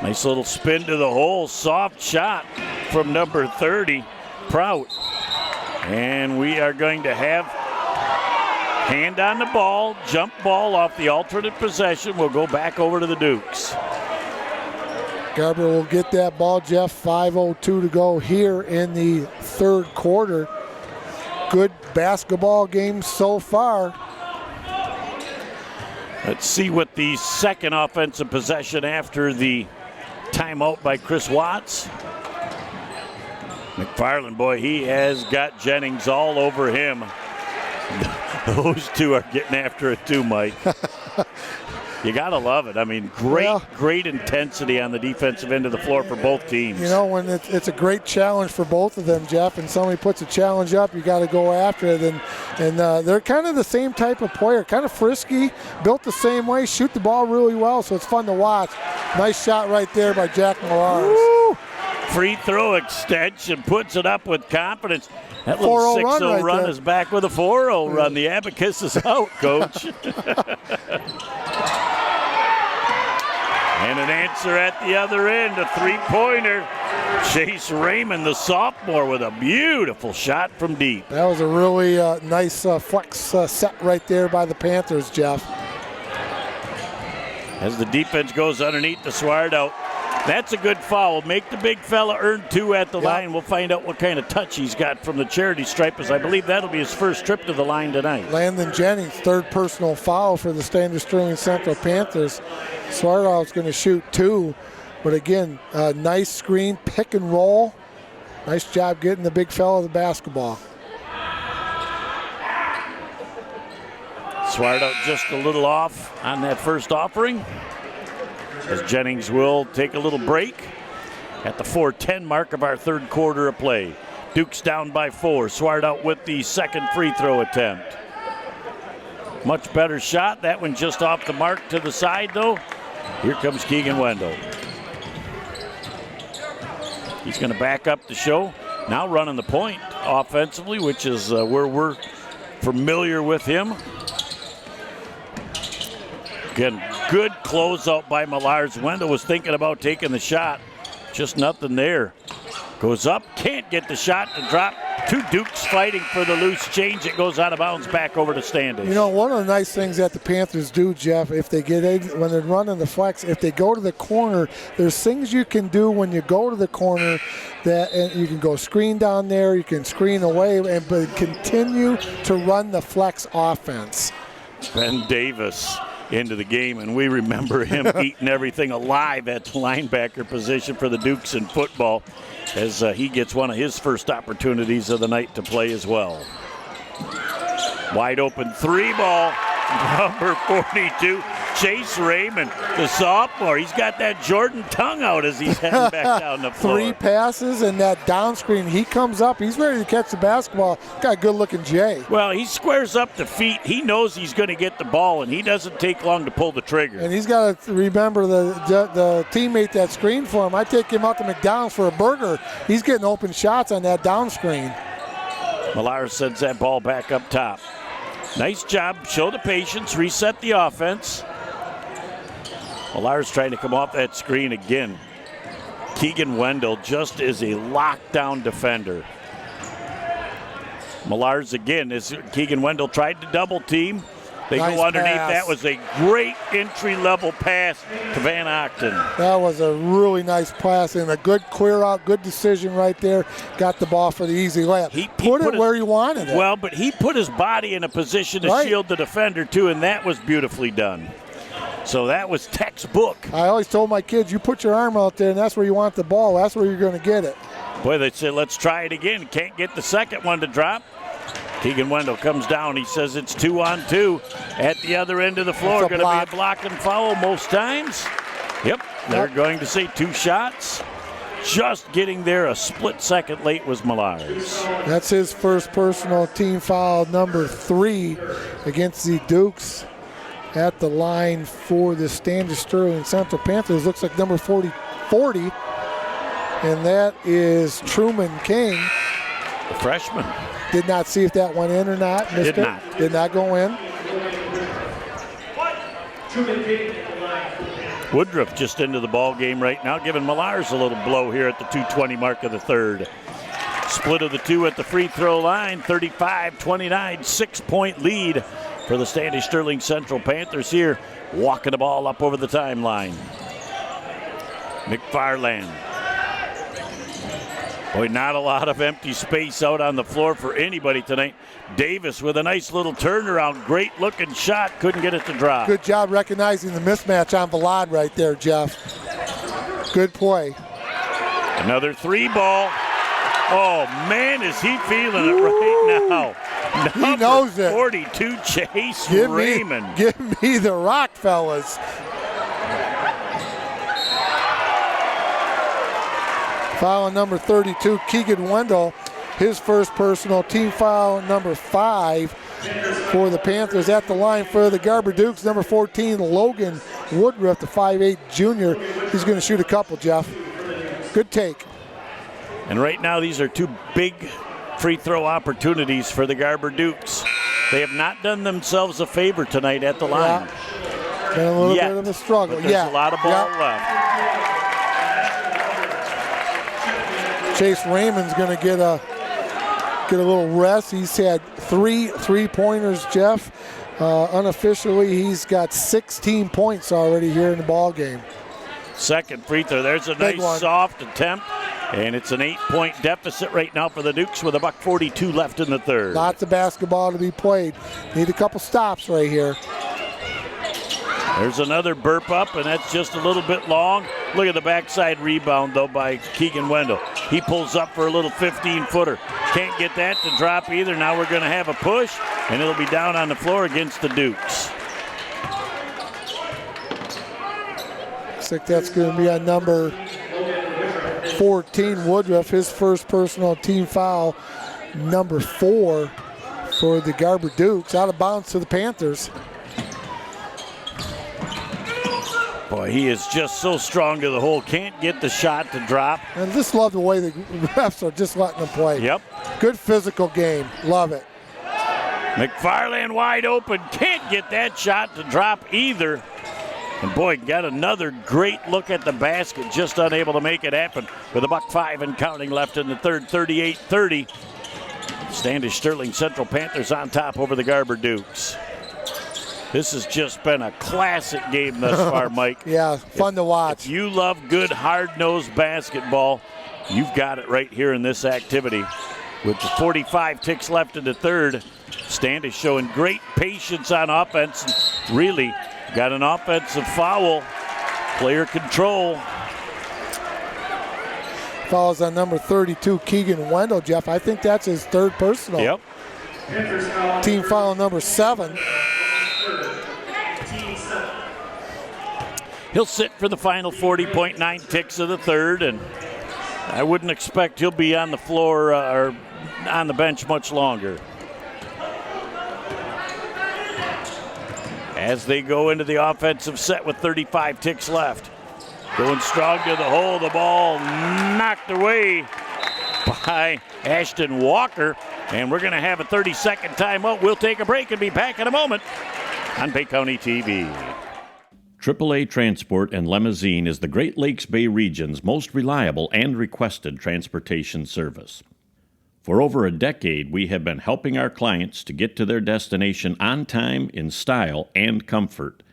Nice little spin to the hole. Soft shot from number 30, Prout. And we are going to have hand on the ball, jump ball off the alternate possession. We'll go back over to the Dukes. Garber will get that ball, Jeff. 5:02 to go here in the third quarter. Good basketball game so far. Let's see what the second offensive possession after the timeout by Chris Watts. McFarland, boy, he has got Jennings all over him. Those two are getting after it too, Mike. You got to love it. I mean, great intensity on the defensive end of the floor for both teams. You know, when it's a great challenge for both of them, Jeff, and somebody puts a challenge up, you got to go after it. And they're kind of the same type of player, kind of frisky, built the same way, shoot the ball really well, so it's fun to watch. Nice shot right there by Jack Millars. Free throw extension, puts it up with confidence. That little 6-0 run is back with a 4-0 run. The abacus is out, Coach. And an answer at the other end, a three-pointer. Chase Raymond, the sophomore, with a beautiful shot from deep. That was a really nice flex set right there by the Panthers, Jeff. As the defense goes underneath the Sward out. That's a good foul. Make the big fella earn 2 at the line. We'll find out what kind of touch he's got from the charity stripe, as I believe that'll be his first trip to the line tonight. Landon Jennings, third personal foul for the Standish-Sterling Central Panthers. Swartout's going to shoot 2. But again, nice screen, pick and roll. Nice job getting the big fella the basketball. Swartout just a little off on that first offering, as Jennings will take a little break at the 4:10 mark of our third quarter of play. Duke's down by 4. Swartout with the second free throw attempt. Much better shot. That one just off the mark to the side, though. Here comes Keegan Wendell. He's going to back up the show. Now running the point offensively, which is where we're familiar with him. Again, good closeout by Millars. Wendell was thinking about taking the shot. Just nothing there. Goes up, can't get the shot to drop. 2 Dukes fighting for the loose change. It goes out of bounds back over to Standish. You know, one of the nice things that the Panthers do, Jeff, if they get in, when they're running the flex, if they go to the corner, there's things you can do when you go to the corner that, and you can go screen down there, you can screen away, but continue to run the flex offense. Ben Davis into the game, and we remember him eating everything alive at the linebacker position for the Dukes in football, as he gets one of his first opportunities of the night to play as well. Wide open 3 ball Number 42, Chase Raymond, the sophomore. He's got that Jordan tongue out as he's heading back down the floor. 3 passes and that down screen. He comes up. He's ready to catch the basketball. Got a good-looking Jay. Well, he squares up the feet. He knows he's going to get the ball, and he doesn't take long to pull the trigger. And he's got to remember the teammate that screened for him. I take him out to McDonald's for a burger. He's getting open shots on that down screen. Millar sends that ball back up top. Nice job. Show the patience. Reset the offense. Millar's trying to come off that screen again. Keegan Wendell just is a lockdown defender. Millar's again, as Keegan Wendell tried to double team. They nice go underneath. Pass. That was a great entry-level pass to Van Octon. That was a really nice pass and a good clear out, good decision right there. Got the ball for the easy layup. He put it where he wanted it. Well, but he put his body in a position to shield the defender too, and that was beautifully done. So that was textbook. I always told my kids, you put your arm out there, and that's where you want the ball. That's where you're going to get it. Boy, they said, let's try it again. Can't get the second one to drop. Keegan Wendell comes down. He says it's 2-on-2 at the other end of the floor. Going to be a block and foul most times. Yep, they're going to say 2 shots. Just getting there a split second late was Millar's. That's his first personal team foul, number 3 against the Dukes. At the line for the Standish-Sterling Central Panthers. Looks like number 40, and that is Truman King. The freshman. Did not see if that went in or not. Did not. Did not go in. Woodruff just into the ball game right now, giving Millar's a little blow here at the 2:20 mark of the third. Split of the 2 at the free throw line, 35-29, 6-point lead for the Standish-Sterling Central Panthers here, walking the ball up over the timeline. McFarland. Boy, not a lot of empty space out on the floor for anybody tonight. Davis with a nice little turnaround, great looking shot, couldn't get it to drop. Good job recognizing the mismatch on Vlad right there, Jeff. Good play. Another 3-ball. Oh man, is he feeling it right now. He knows it. 42, Chase Raymond. Give me the rock, fellas. Foul on number 32, Keegan Wendell. His first personal, team foul number 5 for the Panthers. At the line for the Garber Dukes, number 14, Logan Woodruff, the 5'8 junior. He's going to shoot a couple, Jeff. Good take. And right now, these are 2 big free throw opportunities for the Garber Dukes. They have not done themselves a favor tonight at the line. Yeah. Been a little bit of a struggle. But there's a lot of ball left. Chase Raymond's going to get a little rest. He's had 3 3-pointers, Jeff. Unofficially, he's got 16 points already here in the ball game. Second free throw. There's a nice soft attempt. And it's an 8-point deficit right now for the Dukes with $1:42 left in the third. Lots of basketball to be played. Need a couple stops right here. There's another burp up, and that's just a little bit long. Look at the backside rebound, though, by Keegan Wendell. He pulls up for a little 15-footer. Can't get that to drop either. Now we're going to have a push, and it'll be down on the floor against the Dukes. Looks like that's going to be on number 14, Woodruff, his first personal team foul, number 4 for the Garber Dukes. Out of bounds to the Panthers. Boy, he is just so strong to the hole. Can't get the shot to drop. And just love the way the refs are just letting them play. Yep. Good physical game. Love it. McFarland wide open. Can't get that shot to drop either. And boy, got another great look at the basket, just unable to make it happen with $1:05 and counting left in the third, 38-30. Standish-Sterling Central Panthers on top over the Garber Dukes. This has just been a classic game thus far, Mike. Yeah, fun to watch. If you love good, hard-nosed basketball, you've got it right here in this activity. With the 45 ticks left in the third, Standish showing great patience on offense. Really got an offensive foul. Player control. Fouls on number 32, Keegan Wendell, Jeff. I think that's his third personal. Yep. Team foul number 7. He'll sit for the final 40.9 ticks of the third, and I wouldn't expect he'll be on the floor or on the bench much longer. As they go into the offensive set with 35 ticks left. Going strong to the hole, the ball knocked away by Ashton Walker, and we're going to have a 30-second timeout. We'll take a break and be back in a moment on Bay County TV. AAA Transport and Limousine is the Great Lakes Bay region's most reliable and requested transportation service. For over a decade, we have been helping our clients to get to their destination on time, in style, and comfort.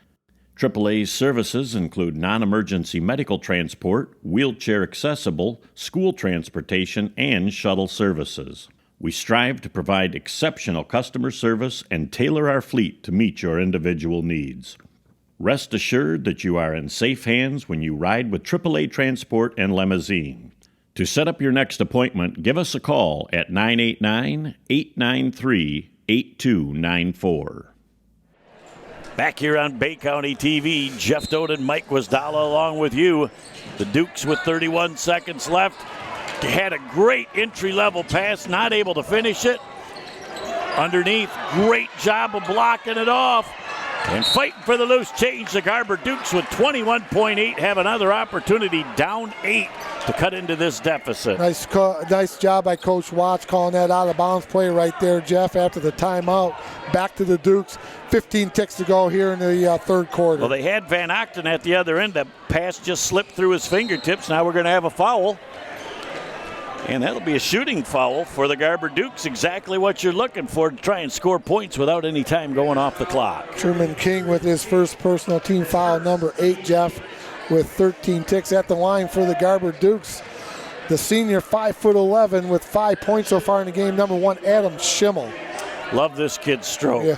AAA's services include non-emergency medical transport, wheelchair accessible, school transportation, and shuttle services. We strive to provide exceptional customer service and tailor our fleet to meet your individual needs. Rest assured that you are in safe hands when you ride with AAA Transport and Limousine. To set up your next appointment, give us a call at 989-893-8294. Back here on Bay County TV, Jeff Doden and Mike Wisdala along with you. The Dukes with 31 seconds left. Had a great entry-level pass, not able to finish it. Underneath, great job of blocking it off. And fighting for the loose change, the Garber Dukes with 21.8 have another opportunity, down 8 to cut into this deficit. Nice job by Coach Watts calling that out of bounds play right there, Jeff, after the timeout. Back to the Dukes. 15 ticks to go here in the third quarter. Well, they had Van Ochten at the other end. That pass just slipped through his fingertips. Now we're going to have a foul. And that'll be a shooting foul for the Garber Dukes, exactly what you're looking for to try and score points without any time going off the clock. Truman King with his first personal team foul, number 8, Jeff, with 13 ticks at the line for the Garber Dukes. The senior, 5'11", with 5 points so far in the game, number 1, Adam Schimmel. Love this kid's stroke. Yeah.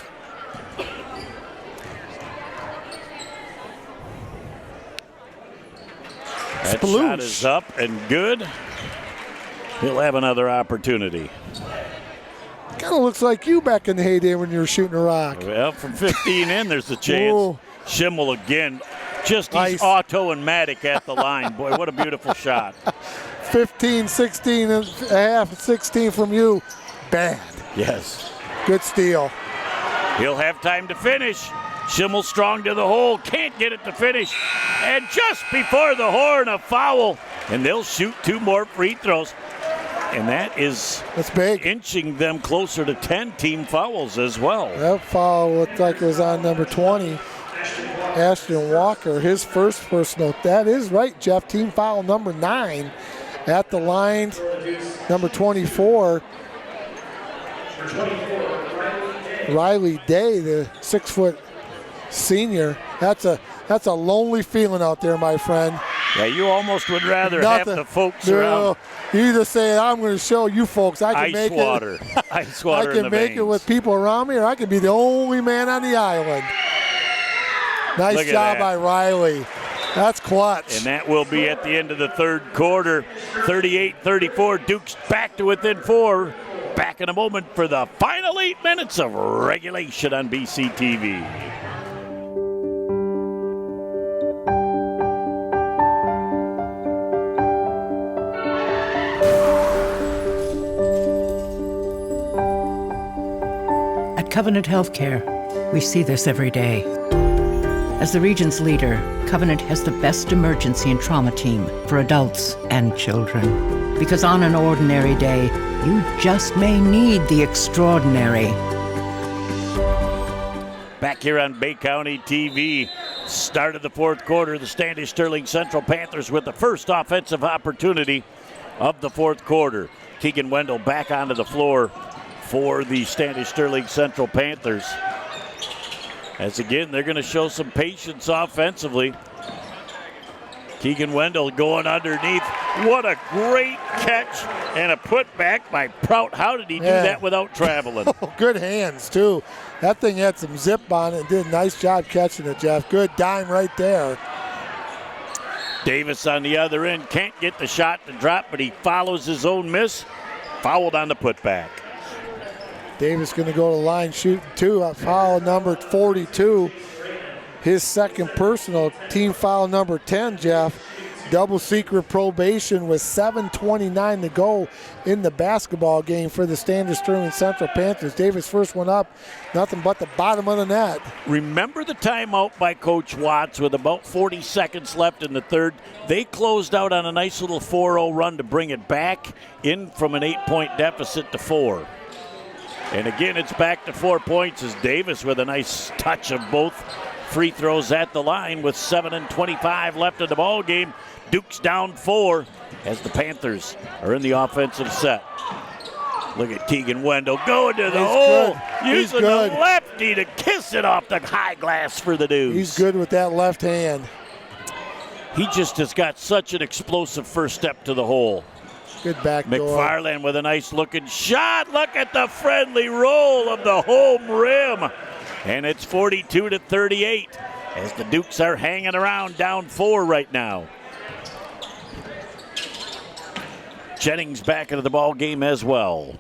That shot is up and good. He'll have another opportunity. Kind of looks like you back in the heyday when you were shooting a rock. Well, from 15 in, there's a chance. Whoa. Schimmel again. Just he's automatic at the line. Boy, what a beautiful shot. 15, 16 and a half, 16 from you. Bad. Yes. Good steal. He'll have time to finish. Schimmel strong to the hole. Can't get it to finish. And just before the horn, a foul. And they'll shoot 2 more free throws. And that's big. Inching them closer to 10 team fouls as well. That foul looked like it was on number 20, Ashton Walker, his first personal. That is right, Jeff. Team foul number 9 at the line. Number 24, Riley Day, the 6-foot senior. That's a lonely feeling out there, my friend. Yeah, you almost would rather have the folks around. You just say, I'm going to show you folks I can make water. Ice water. I can make it with people around me, or I can be the only man on the island. Nice job by Riley. That's clutch. And that will be at the end of the third quarter. 38-34. Dukes back to within 4. Back in a moment for the final 8 minutes of regulation on BCTV. At Covenant Healthcare, we see this every day. As the region's leader, Covenant has the best emergency and trauma team for adults and children. Because on an ordinary day, you just may need the extraordinary. Back here on Bay County TV, start of the fourth quarter, the Standish-Sterling Central Panthers with the first offensive opportunity of the fourth quarter. Keegan Wendell back onto the floor for the Standish-Sterling Central Panthers. As again, they're going to show some patience offensively. Keegan Wendell going underneath. What a great catch and a putback by Prout. How did he do that without traveling? Good hands, too. That thing had some zip on it. Did a nice job catching it, Jeff. Good dime right there. Davis on the other end can't get the shot to drop, but he follows his own miss. Fouled on the putback. Davis going to go to the line shooting 2. Foul number 42. his second personal, team foul number 10, Jeff. Double secret probation with 7:29 to go in the basketball game for the Standish-Sterling Central Panthers. Davis first one up, nothing but the bottom of the net. Remember the timeout by Coach Watts with about 40 seconds left in the third. They closed out on a nice little 4-0 run to bring it back in from an 8-point deficit to 4. And again, it's back to 4 points as Davis with a nice touch of both free throws at the line with 7:25 left in the ball game. Duke's down 4 as the Panthers are in the offensive set. Look at Keegan Wendell going to the hole, using the lefty to kiss it off the high glass for the Dukes. He's good with that left hand. He just has got such an explosive first step to the hole. Good back door. McFarland with a nice looking shot. Look at the friendly roll of the home rim. And it's 42-38 as the Dukes are hanging around down 4 right now. Jennings back into the ball game as well.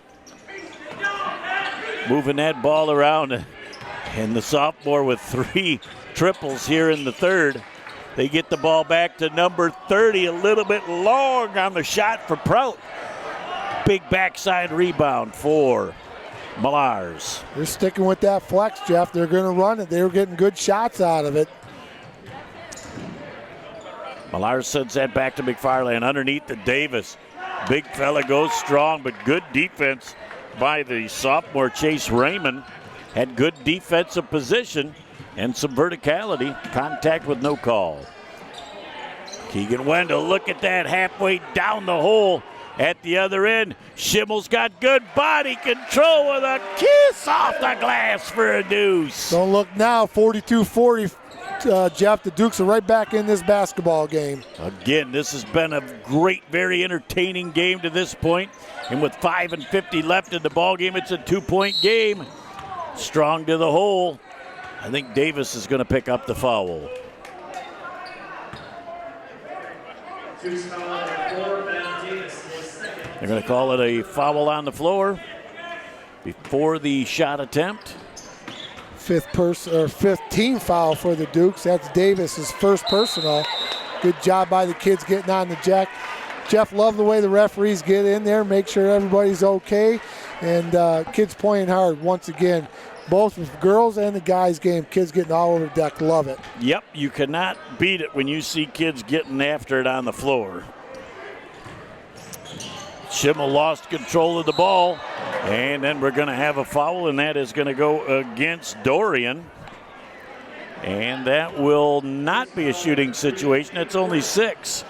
Moving that ball around, and the sophomore with 3 triples here in the third. They get the ball back to number 30, a little bit long on the shot for Prout. Big backside rebound for Millars. They're sticking with that flex, Jeff. They're going to run it. They were getting good shots out of it. Millars sends that back to McFarland underneath to Davis. Big fella goes strong, but good defense by the sophomore Chase Raymond. Had good defensive position and some verticality. Contact with no call. Keegan Wendell, look at that, halfway down the hole at the other end. Schimmel's got good body control with a kiss off the glass for a deuce. Don't look now, 42-40. Jeff, the Dukes are right back in this basketball game. Again, this has been a great, very entertaining game to this point. And with 5:50 left in the ball game, it's a 2-point game. Strong to the hole. I think Davis is going to pick up the foul. They're going to call it a foul on the floor before the shot attempt. Fifth team foul for the Dukes. That's Davis's first personal. Good job by the kids getting on the jack. Jeff, love the way the referees get in there, make sure everybody's okay. And kids playing hard once again. Both the girls and the guys game, kids getting all over the deck. Love it. Yep, you cannot beat it when you see kids getting after it on the floor. Schimmel lost control of the ball, and then we're going to have a foul, and that is going to go against Dorian. And that will not be a shooting situation. It's only 6.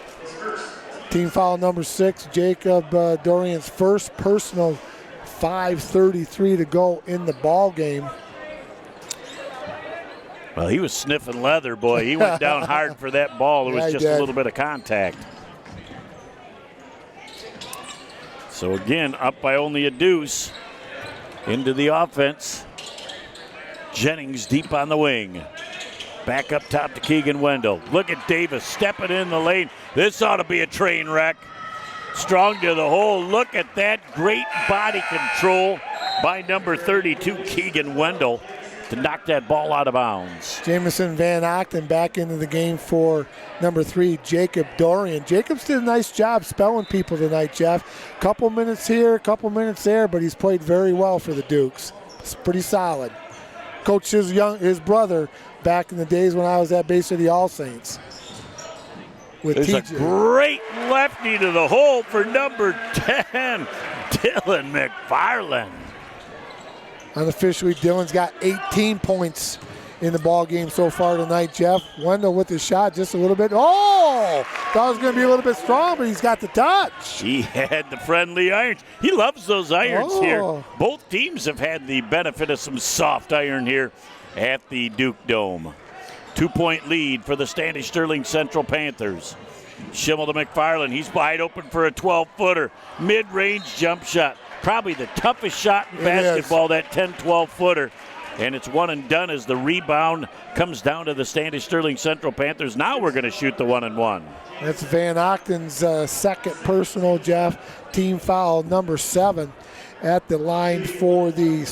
Team foul number 6, Jacob Dorian's first personal. 5:33 to go in the ball game. Well, he was sniffing leather, boy. He went down hard for that ball. It was just a little bit of contact. So again, up by only a deuce. Into the offense. Jennings deep on the wing. Back up top to Keegan Wendell. Look at Davis stepping in the lane. This ought to be a train wreck. Strong to the hole. Look at that great body control by number 32, Keegan Wendell, to knock that ball out of bounds. Jamison Van Ochten back into the game for number 3, Jacob Dorian. Jacobs did a nice job spelling people tonight, Jeff. Couple minutes here, couple minutes there, but he's played very well for the Dukes. It's pretty solid. Coached his brother back in the days when I was at Bay City All Saints. There's a great lefty to the hole for number 10, Dylan McFarland. Unofficially, Dylan's got 18 points in the ball game so far tonight, Jeff. Wendell with his shot just a little bit. Oh! Thought it was going to be a little bit strong, but he's got the touch. He had the friendly irons. He loves those irons here. Both teams have had the benefit of some soft iron here at the Duke Dome. 2-point lead for the Standish-Sterling Central Panthers. Schimmel to McFarland. He's wide open for a 12-footer. Mid-range jump shot. Probably the toughest shot in basketball, that 10-12-footer. And it's one and done as the rebound comes down to the Standish-Sterling Central Panthers. Now we're going to shoot the 1-and-1. That's Van Ochten's second personal, Jeff. Team foul number 7 at the line for the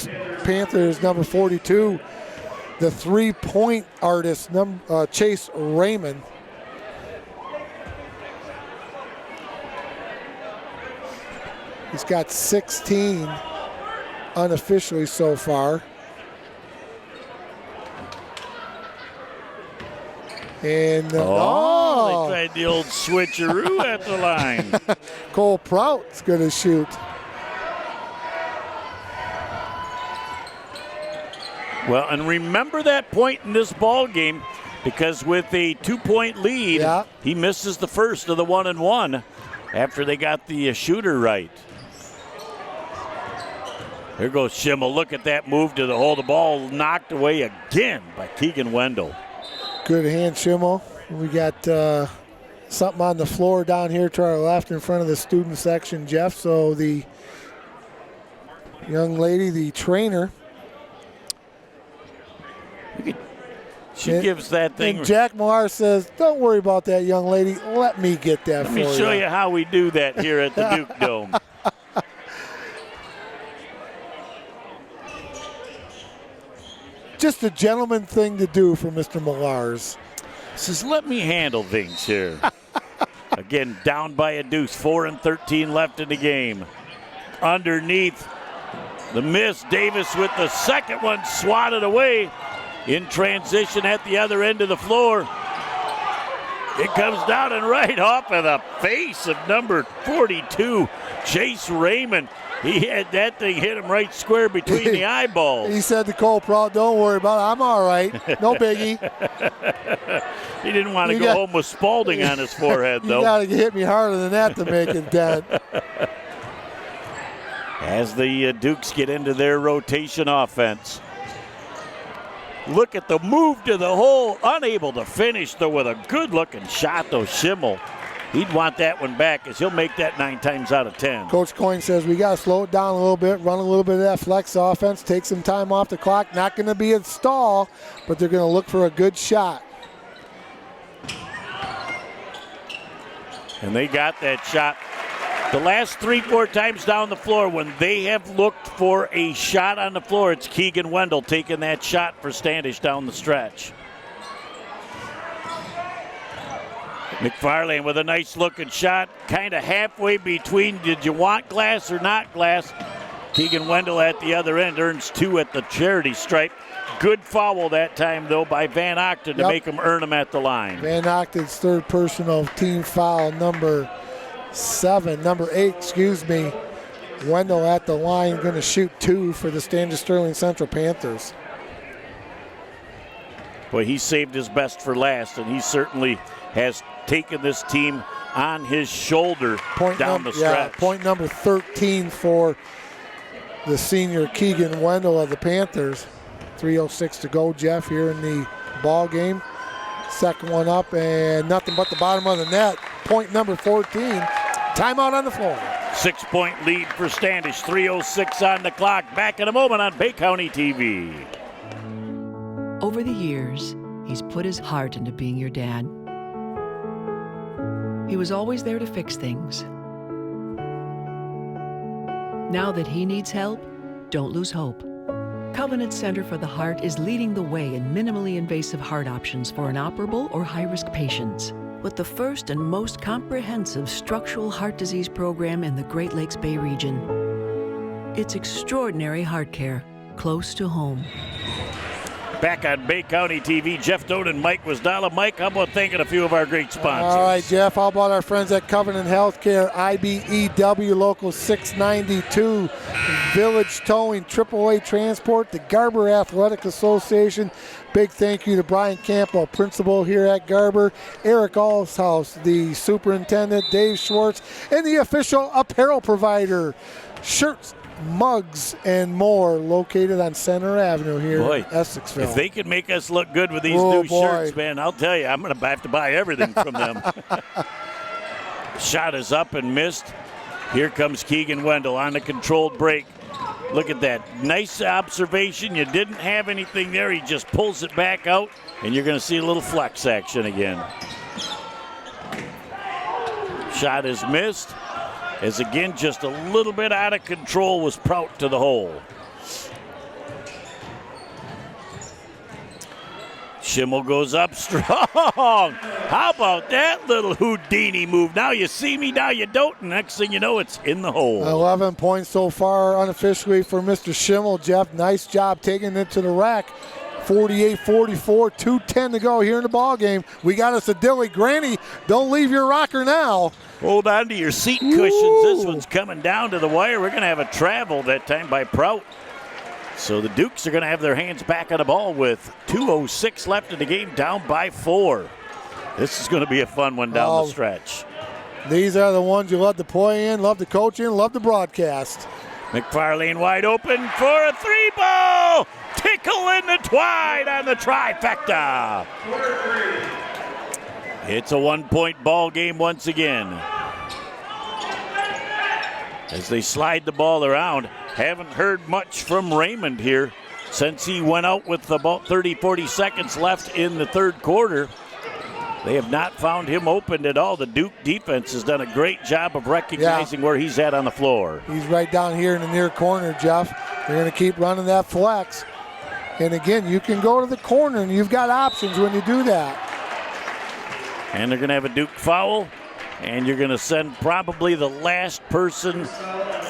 Panthers, number 42. the three-point artist, Chase Raymond. He's got 16 unofficially so far. And they tried the old switcheroo at the line. Cole Prout's going to shoot. Well, and remember that point in this ball game, because with a 2-point lead, he misses the first of the 1-and-1 after they got the shooter right. Here goes Schimmel. Look at that move to the hole. The ball knocked away again by Keegan Wendell. Good hand, Schimmel. We got something on the floor down here to our left in front of the student section, Jeff. So the young lady, the trainer, she gives that thing. And Jack Millar says, don't worry about that, young lady. Let me get that for you. Let me show you how we do that here at the Duke Dome. Just a gentleman thing to do for Mr. Millar's. Says, let me handle things here. Again, down by a deuce, 4:13 left in the game. Underneath the miss, Davis with the second one swatted away in transition at the other end of the floor. It comes down and right off of the face of number 42, Chase Raymond. He had that thing hit him right square between the eyeballs. He said to Cole Prout, don't worry about it. I'm all right. No biggie. He didn't want to go home with Spalding on his forehead, though. You got to hit me harder than that to make it dent. As the Dukes get into their rotation offense. Look at the move to the hole. Unable to finish, though, with a good-looking shot, though, Schimmel. He'd want that one back, as he'll make that 9 times out of 10. Coach Coyne says we got to slow it down a little bit, run a little bit of that flex offense, take some time off the clock. Not going to be a stall, but they're going to look for a good shot. And they got that shot. The last 3-4 times down the floor, when they have looked for a shot on the floor, it's Keegan Wendell taking that shot for Standish down the stretch. McFarlane with a nice looking shot, kind of halfway between did you want glass or not glass. Keegan Wendell at the other end earns 2 at the charity stripe. Good foul that time, though, by Van Ogden to make him earn them at the line. Van Ogden's third personal team foul, number 8, excuse me. Wendell at the line, going to shoot 2 for the Standish-Sterling Central Panthers. Boy, he saved his best for last, and he certainly has taken this team on his shoulder down the stretch. Point number 13 for the senior Keegan Wendell of the Panthers. 3:06 to go, Jeff, here in the ball game. Second one up, and nothing but the bottom of the net. Point number 14. Timeout on the floor. 6-point lead for Standish. 3:06 on the clock. Back in a moment on Bay County TV. Over the years, he's put his heart into being your dad. He was always there to fix things. Now that he needs help, don't lose hope. Covenant Center for the Heart is leading the way in minimally invasive heart options for inoperable or high-risk patients, with the first and most comprehensive structural heart disease program in the Great Lakes Bay region. It's extraordinary heart care, close to home. Back on Bay County TV, Jeff Doan and Mike Wisdala. Mike, how about thanking a few of our great sponsors? All right, Jeff, how about our friends at Covenant Healthcare, IBEW Local 692, Village Towing, AAA Transport, the Garber Athletic Association. Big thank you to Brian Campbell, principal here at Garber, Eric Allshouse, the superintendent, Dave Schwartz, and the official apparel provider, shirts, mugs, and more, located on Center Avenue here in Essexville. If they can make us look good with these new shirts, man, I'll tell you, I'm going to have to buy everything from them. Shot is up and missed. Here comes Keegan Wendell on the controlled break. Look at that. Nice observation. You didn't have anything there. He just pulls it back out, and you're going to see a little flex action again. Shot is missed. As again, just a little bit out of control was Prout to the hole. Schimmel goes up strong. How about that little Houdini move? Now you see me, now you don't. Next thing you know, it's in the hole. 11 points so far unofficially for Mr. Schimmel. Jeff, nice job taking it to the rack. 48-44, 2:10 to go here in the ball game. We got us a dilly. Granny, don't leave your rocker now. Hold on to your seat cushions. Ooh. This one's coming down to the wire. We're going to have a travel that time by Prout. So the Dukes are going to have their hands back on the ball with 2:06 left in the game, down by 4. This is going to be a fun one down the stretch. These are the ones you love to play in, love to coach in, love to broadcast. McFarlane wide open for a 3-ball. Tickle in the twine on the trifecta. It's a 1-point ball game once again. As they slide the ball around, haven't heard much from Raymond here since he went out with about 30-40 seconds left in the third quarter. They have not found him open at all. The Duke defense has done a great job of recognizing where he's at on the floor. He's right down here in the near corner, Jeff. They're going to keep running that flex. And again, you can go to the corner, and you've got options when you do that. And they're going to have a Duke foul, and you're going to send probably the last person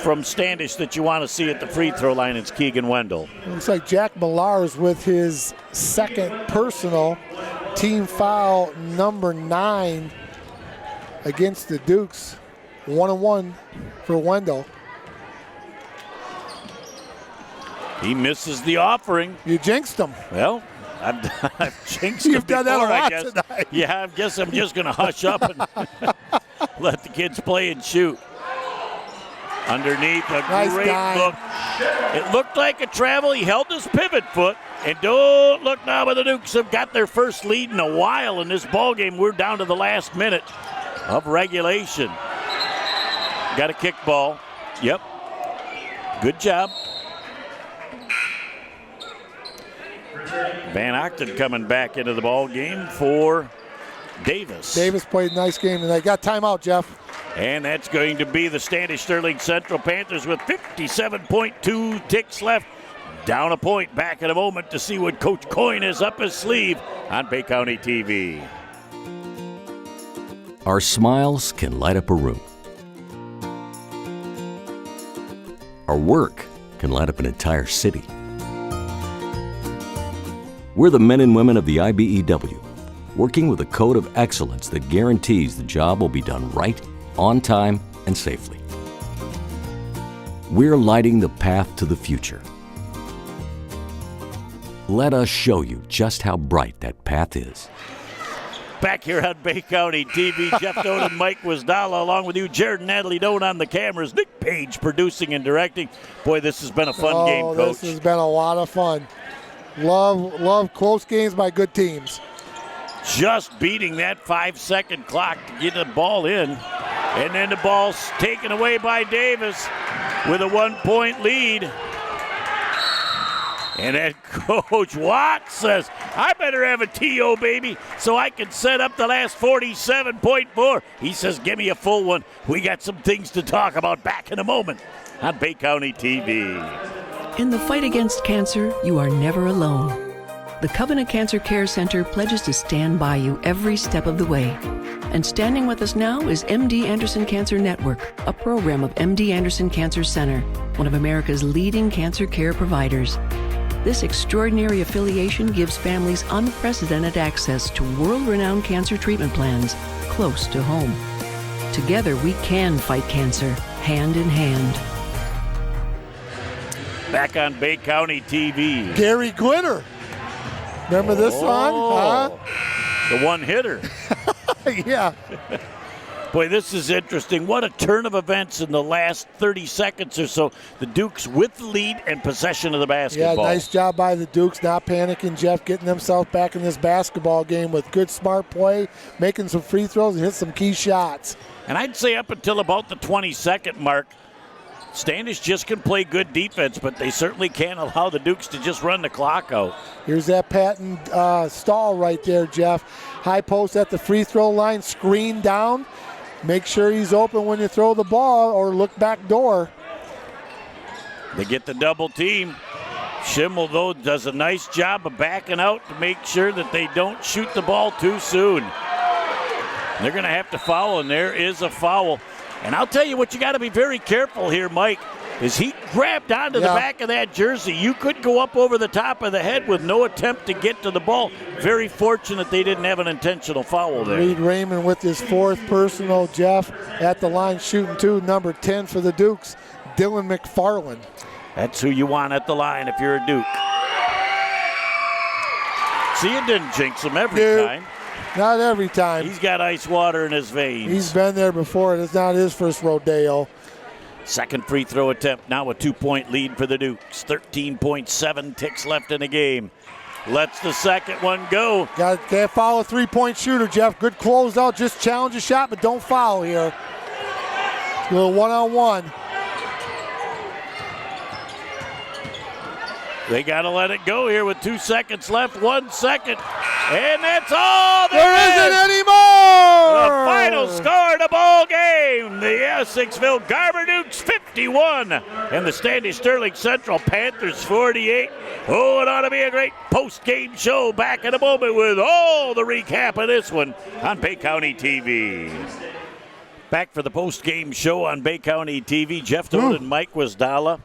from Standish that you want to see at the free throw line. It's Keegan Wendell. Looks like Jack Millars with his second personal, team foul number 9 against the Dukes. 1-1 for Wendell. He misses the offering. You jinxed him. Well, I've jinxed him You've done that a lot tonight. Yeah, I guess I'm just going to hush up and let the kids play and shoot. Underneath, a nice great dime. look. It looked like a travel. He held his pivot foot. And don't look now, but the Dukes have got their first lead in a while in this ball game. We're down to the last minute of regulation. Got a kick ball. Yep. Good job. Van Ochten coming back into the ball game for Davis. Davis played a nice game tonight. Got timeout, Jeff. And that's going to be the Standish-Sterling Central Panthers with 57.2 ticks left. Down a point, back in a moment to see what Coach Coyne has up his sleeve on Bay County TV. Our smiles can light up a room. Our work can light up an entire city. We're the men and women of the IBEW, working with a code of excellence that guarantees the job will be done right, on time, and safely. We're lighting the path to the future. Let us show you just how bright that path is. Back here on Bay County TV, Jeff Doan and Mike Wisdala, along with you, Jared and Natalie Doan on the cameras, Nick Page producing and directing. Boy, this has been a fun game, Coach. This has been a lot of fun. Love close games by good teams. Just beating that 5-second clock to get the ball in. And then the ball's taken away by Davis with a 1-point lead. And then Coach Watts says, I better have a TO, baby, so I can set up the last 47.4. He says, give me a full one. We got some things to talk about back in a moment on Bay County TV. In the fight against cancer, you are never alone. The Covenant Cancer Care Center pledges to stand by you every step of the way. And standing with us now is MD Anderson Cancer Network, a program of MD Anderson Cancer Center, one of America's leading cancer care providers. This extraordinary affiliation gives families unprecedented access to world-renowned cancer treatment plans close to home. Together, we can fight cancer, hand in hand. Back on Bay County TV. Gary Glitter. Remember this song? The one-hitter. Yeah. Boy, this is interesting. What a turn of events in the last 30 seconds or so. The Dukes with the lead and possession of the basketball. Yeah, nice job by the Dukes, not panicking, Jeff, getting themselves back in this basketball game with good, smart play, making some free throws and hit some key shots. And I'd say up until about the 20-second mark, Standish just can play good defense, but they certainly can't allow the Dukes to just run the clock out. Here's that Patton stall right there, Jeff. High post at the free throw line, screen down. Make sure he's open when you throw the ball or look back door. They get the double team. Schimmel, though, does a nice job of backing out to make sure that they don't shoot the ball too soon. They're going to have to foul, and there is a foul. And I'll tell you what, you got to be very careful here, Mike, is he grabbed onto the back of that jersey. You could go up over the top of the head with no attempt to get to the ball. Very fortunate they didn't have an intentional foul there. Reed Raymond with his 4th personal. Jeff at the line shooting 2, number 10 for the Dukes, Dylan McFarland. That's who you want at the line if you're a Duke. See, you didn't jinx him every time. Not every time. He's got ice water in his veins. He's been there before. It's not his first rodeo. Second free throw attempt, now a 2-point lead for the Dukes. 13.7 ticks left in the game. Lets the second one go. Can't foul a 3-point shooter, Jeff. Good closeout. Just challenge a shot, but don't foul here. A little one-on-one. They got to let it go here with 2 seconds left. 1 second. And that's all there isn't anymore. The final score of the ball game. The Essexville Garber Dukes 51 and the Standish-Sterling Central Panthers 48. Oh, it ought to be a great post-game show. Back in a moment with all the recap of this one on Bay County TV. Back for the post-game show on Bay County TV. Jeff Toad and Mike Wisdala.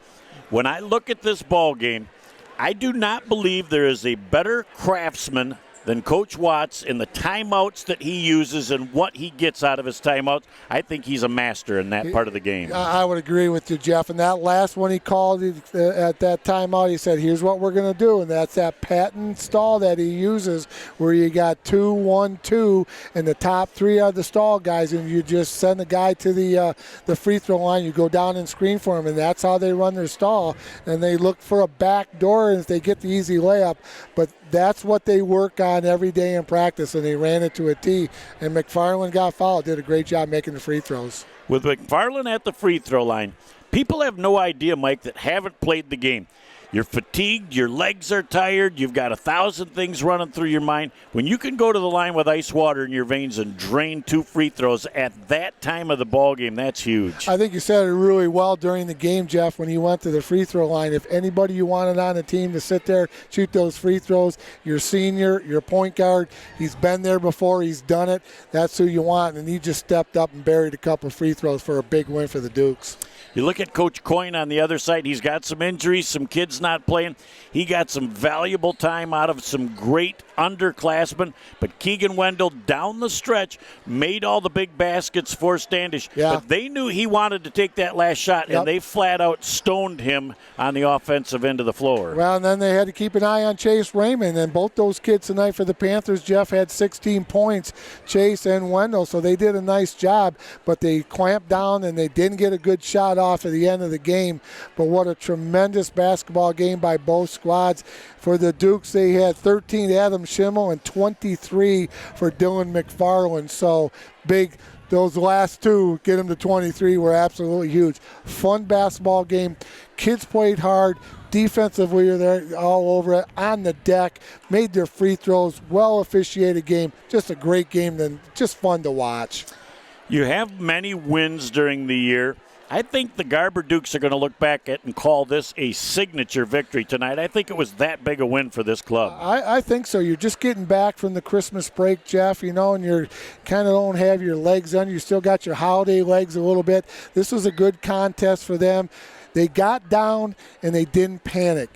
When I look at this ball game, I do not believe there is a better craftsman than Coach Watts in the timeouts that he uses and what he gets out of his timeouts. I think he's a master in that part of the game. I would agree with you, Jeff. And that last one he called at that timeout, he said, here's what we're going to do. And that's that patent stall that he uses where you got 2, 1, 2, and the top 3 are the stall guys. And you just send the guy to the free throw line. You go down and screen for him, and that's how they run their stall. And they look for a back door if they get the easy layup. But that's what they work on every day in practice, and they ran it to a T. And McFarland got fouled, did a great job making the free throws. With McFarland at the free throw line, people have no idea, Mike, that haven't played the game. You're fatigued, your legs are tired, you've got 1,000 things running through your mind. When you can go to the line with ice water in your veins and drain 2 free throws at that time of the ball game, that's huge. I think you said it really well during the game, Jeff, when you went to the free throw line. If anybody you wanted on the team to sit there, shoot those free throws, your senior, your point guard, he's been there before, he's done it. That's who you want, and he just stepped up and buried a couple of free throws for a big win for the Dukes. You look at Coach Coyne on the other side. He's got some injuries, some kids not playing. He got some valuable time out of some great underclassmen. But Keegan Wendell down the stretch made all the big baskets for Standish. Yeah. But they knew he wanted to take that last shot, and they flat out stoned him on the offensive end of the floor. Well, and then they had to keep an eye on Chase Raymond. And both those kids tonight for the Panthers, Jeff, had 16 points, Chase and Wendell. So they did a nice job, but they clamped down and they didn't get a good shot off at the end of the game. But what a tremendous basketball game by both squads. For the Dukes, they had 13 Adam Schimmel and 23 for Dylan McFarland. So big. Those last 2, get them to 23, were absolutely huge. Fun basketball game. Kids played hard. Defensively, they're all over it, on the deck, made their free throws, well-officiated game. Just a great game, and just fun to watch. You have many wins during the year. I think the Garber Dukes are going to look back at and call this a signature victory tonight. I think it was that big a win for this club. I think so. You're just getting back from the Christmas break, Jeff, and you're kind of don't have your legs on. You still got your holiday legs a little bit. This was a good contest for them. They got down and they didn't panic.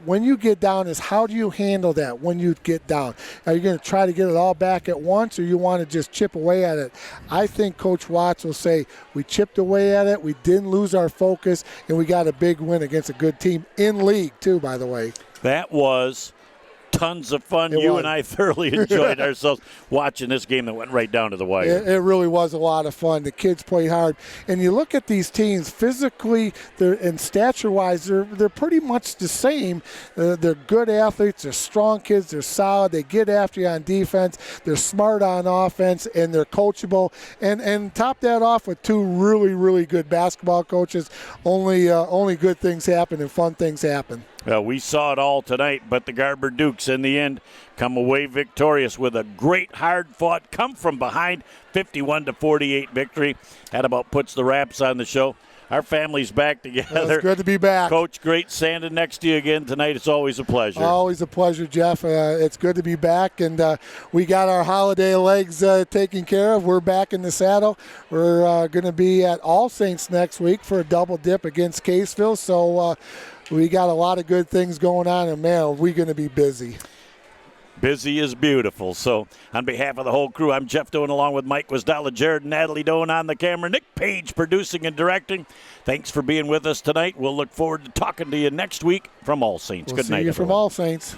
When you get down is how do you handle that when you get down? Are you going to try to get it all back at once, or you want to just chip away at it? I think Coach Watts will say, we chipped away at it, we didn't lose our focus, and we got a big win against a good team in league too, by the way. That was tons of fun. And I thoroughly enjoyed ourselves watching this game that went right down to the wire. It really was a lot of fun. The kids played hard. And you look at these teams, physically and stature-wise, they're pretty much the same. They're good athletes. They're strong kids. They're solid. They get after you on defense. They're smart on offense, and they're coachable. And top that off with 2 really, really good basketball coaches. Only good things happen and fun things happen. Well, we saw it all tonight, but the Garber Dukes in the end come away victorious with a great, hard-fought, come-from-behind 51-48 victory. That about puts the wraps on the show. our family's back together. It's good to be back. Coach, great standing next to you again tonight. It's always a pleasure. Always a pleasure, Jeff. It's good to be back, and we got our holiday legs taken care of. We're back in the saddle. We're going to be at All Saints next week for a double dip against Caseville, so we got a lot of good things going on, and, man, we're going to be busy. Busy is beautiful. So on behalf of the whole crew, I'm Jeff Doan along with Mike Wisdala, Jared and Natalie Doan on the camera, Nick Page producing and directing. Thanks for being with us tonight. We'll look forward to talking to you next week from All Saints. We'll Good see night, you everyone. from All Saints.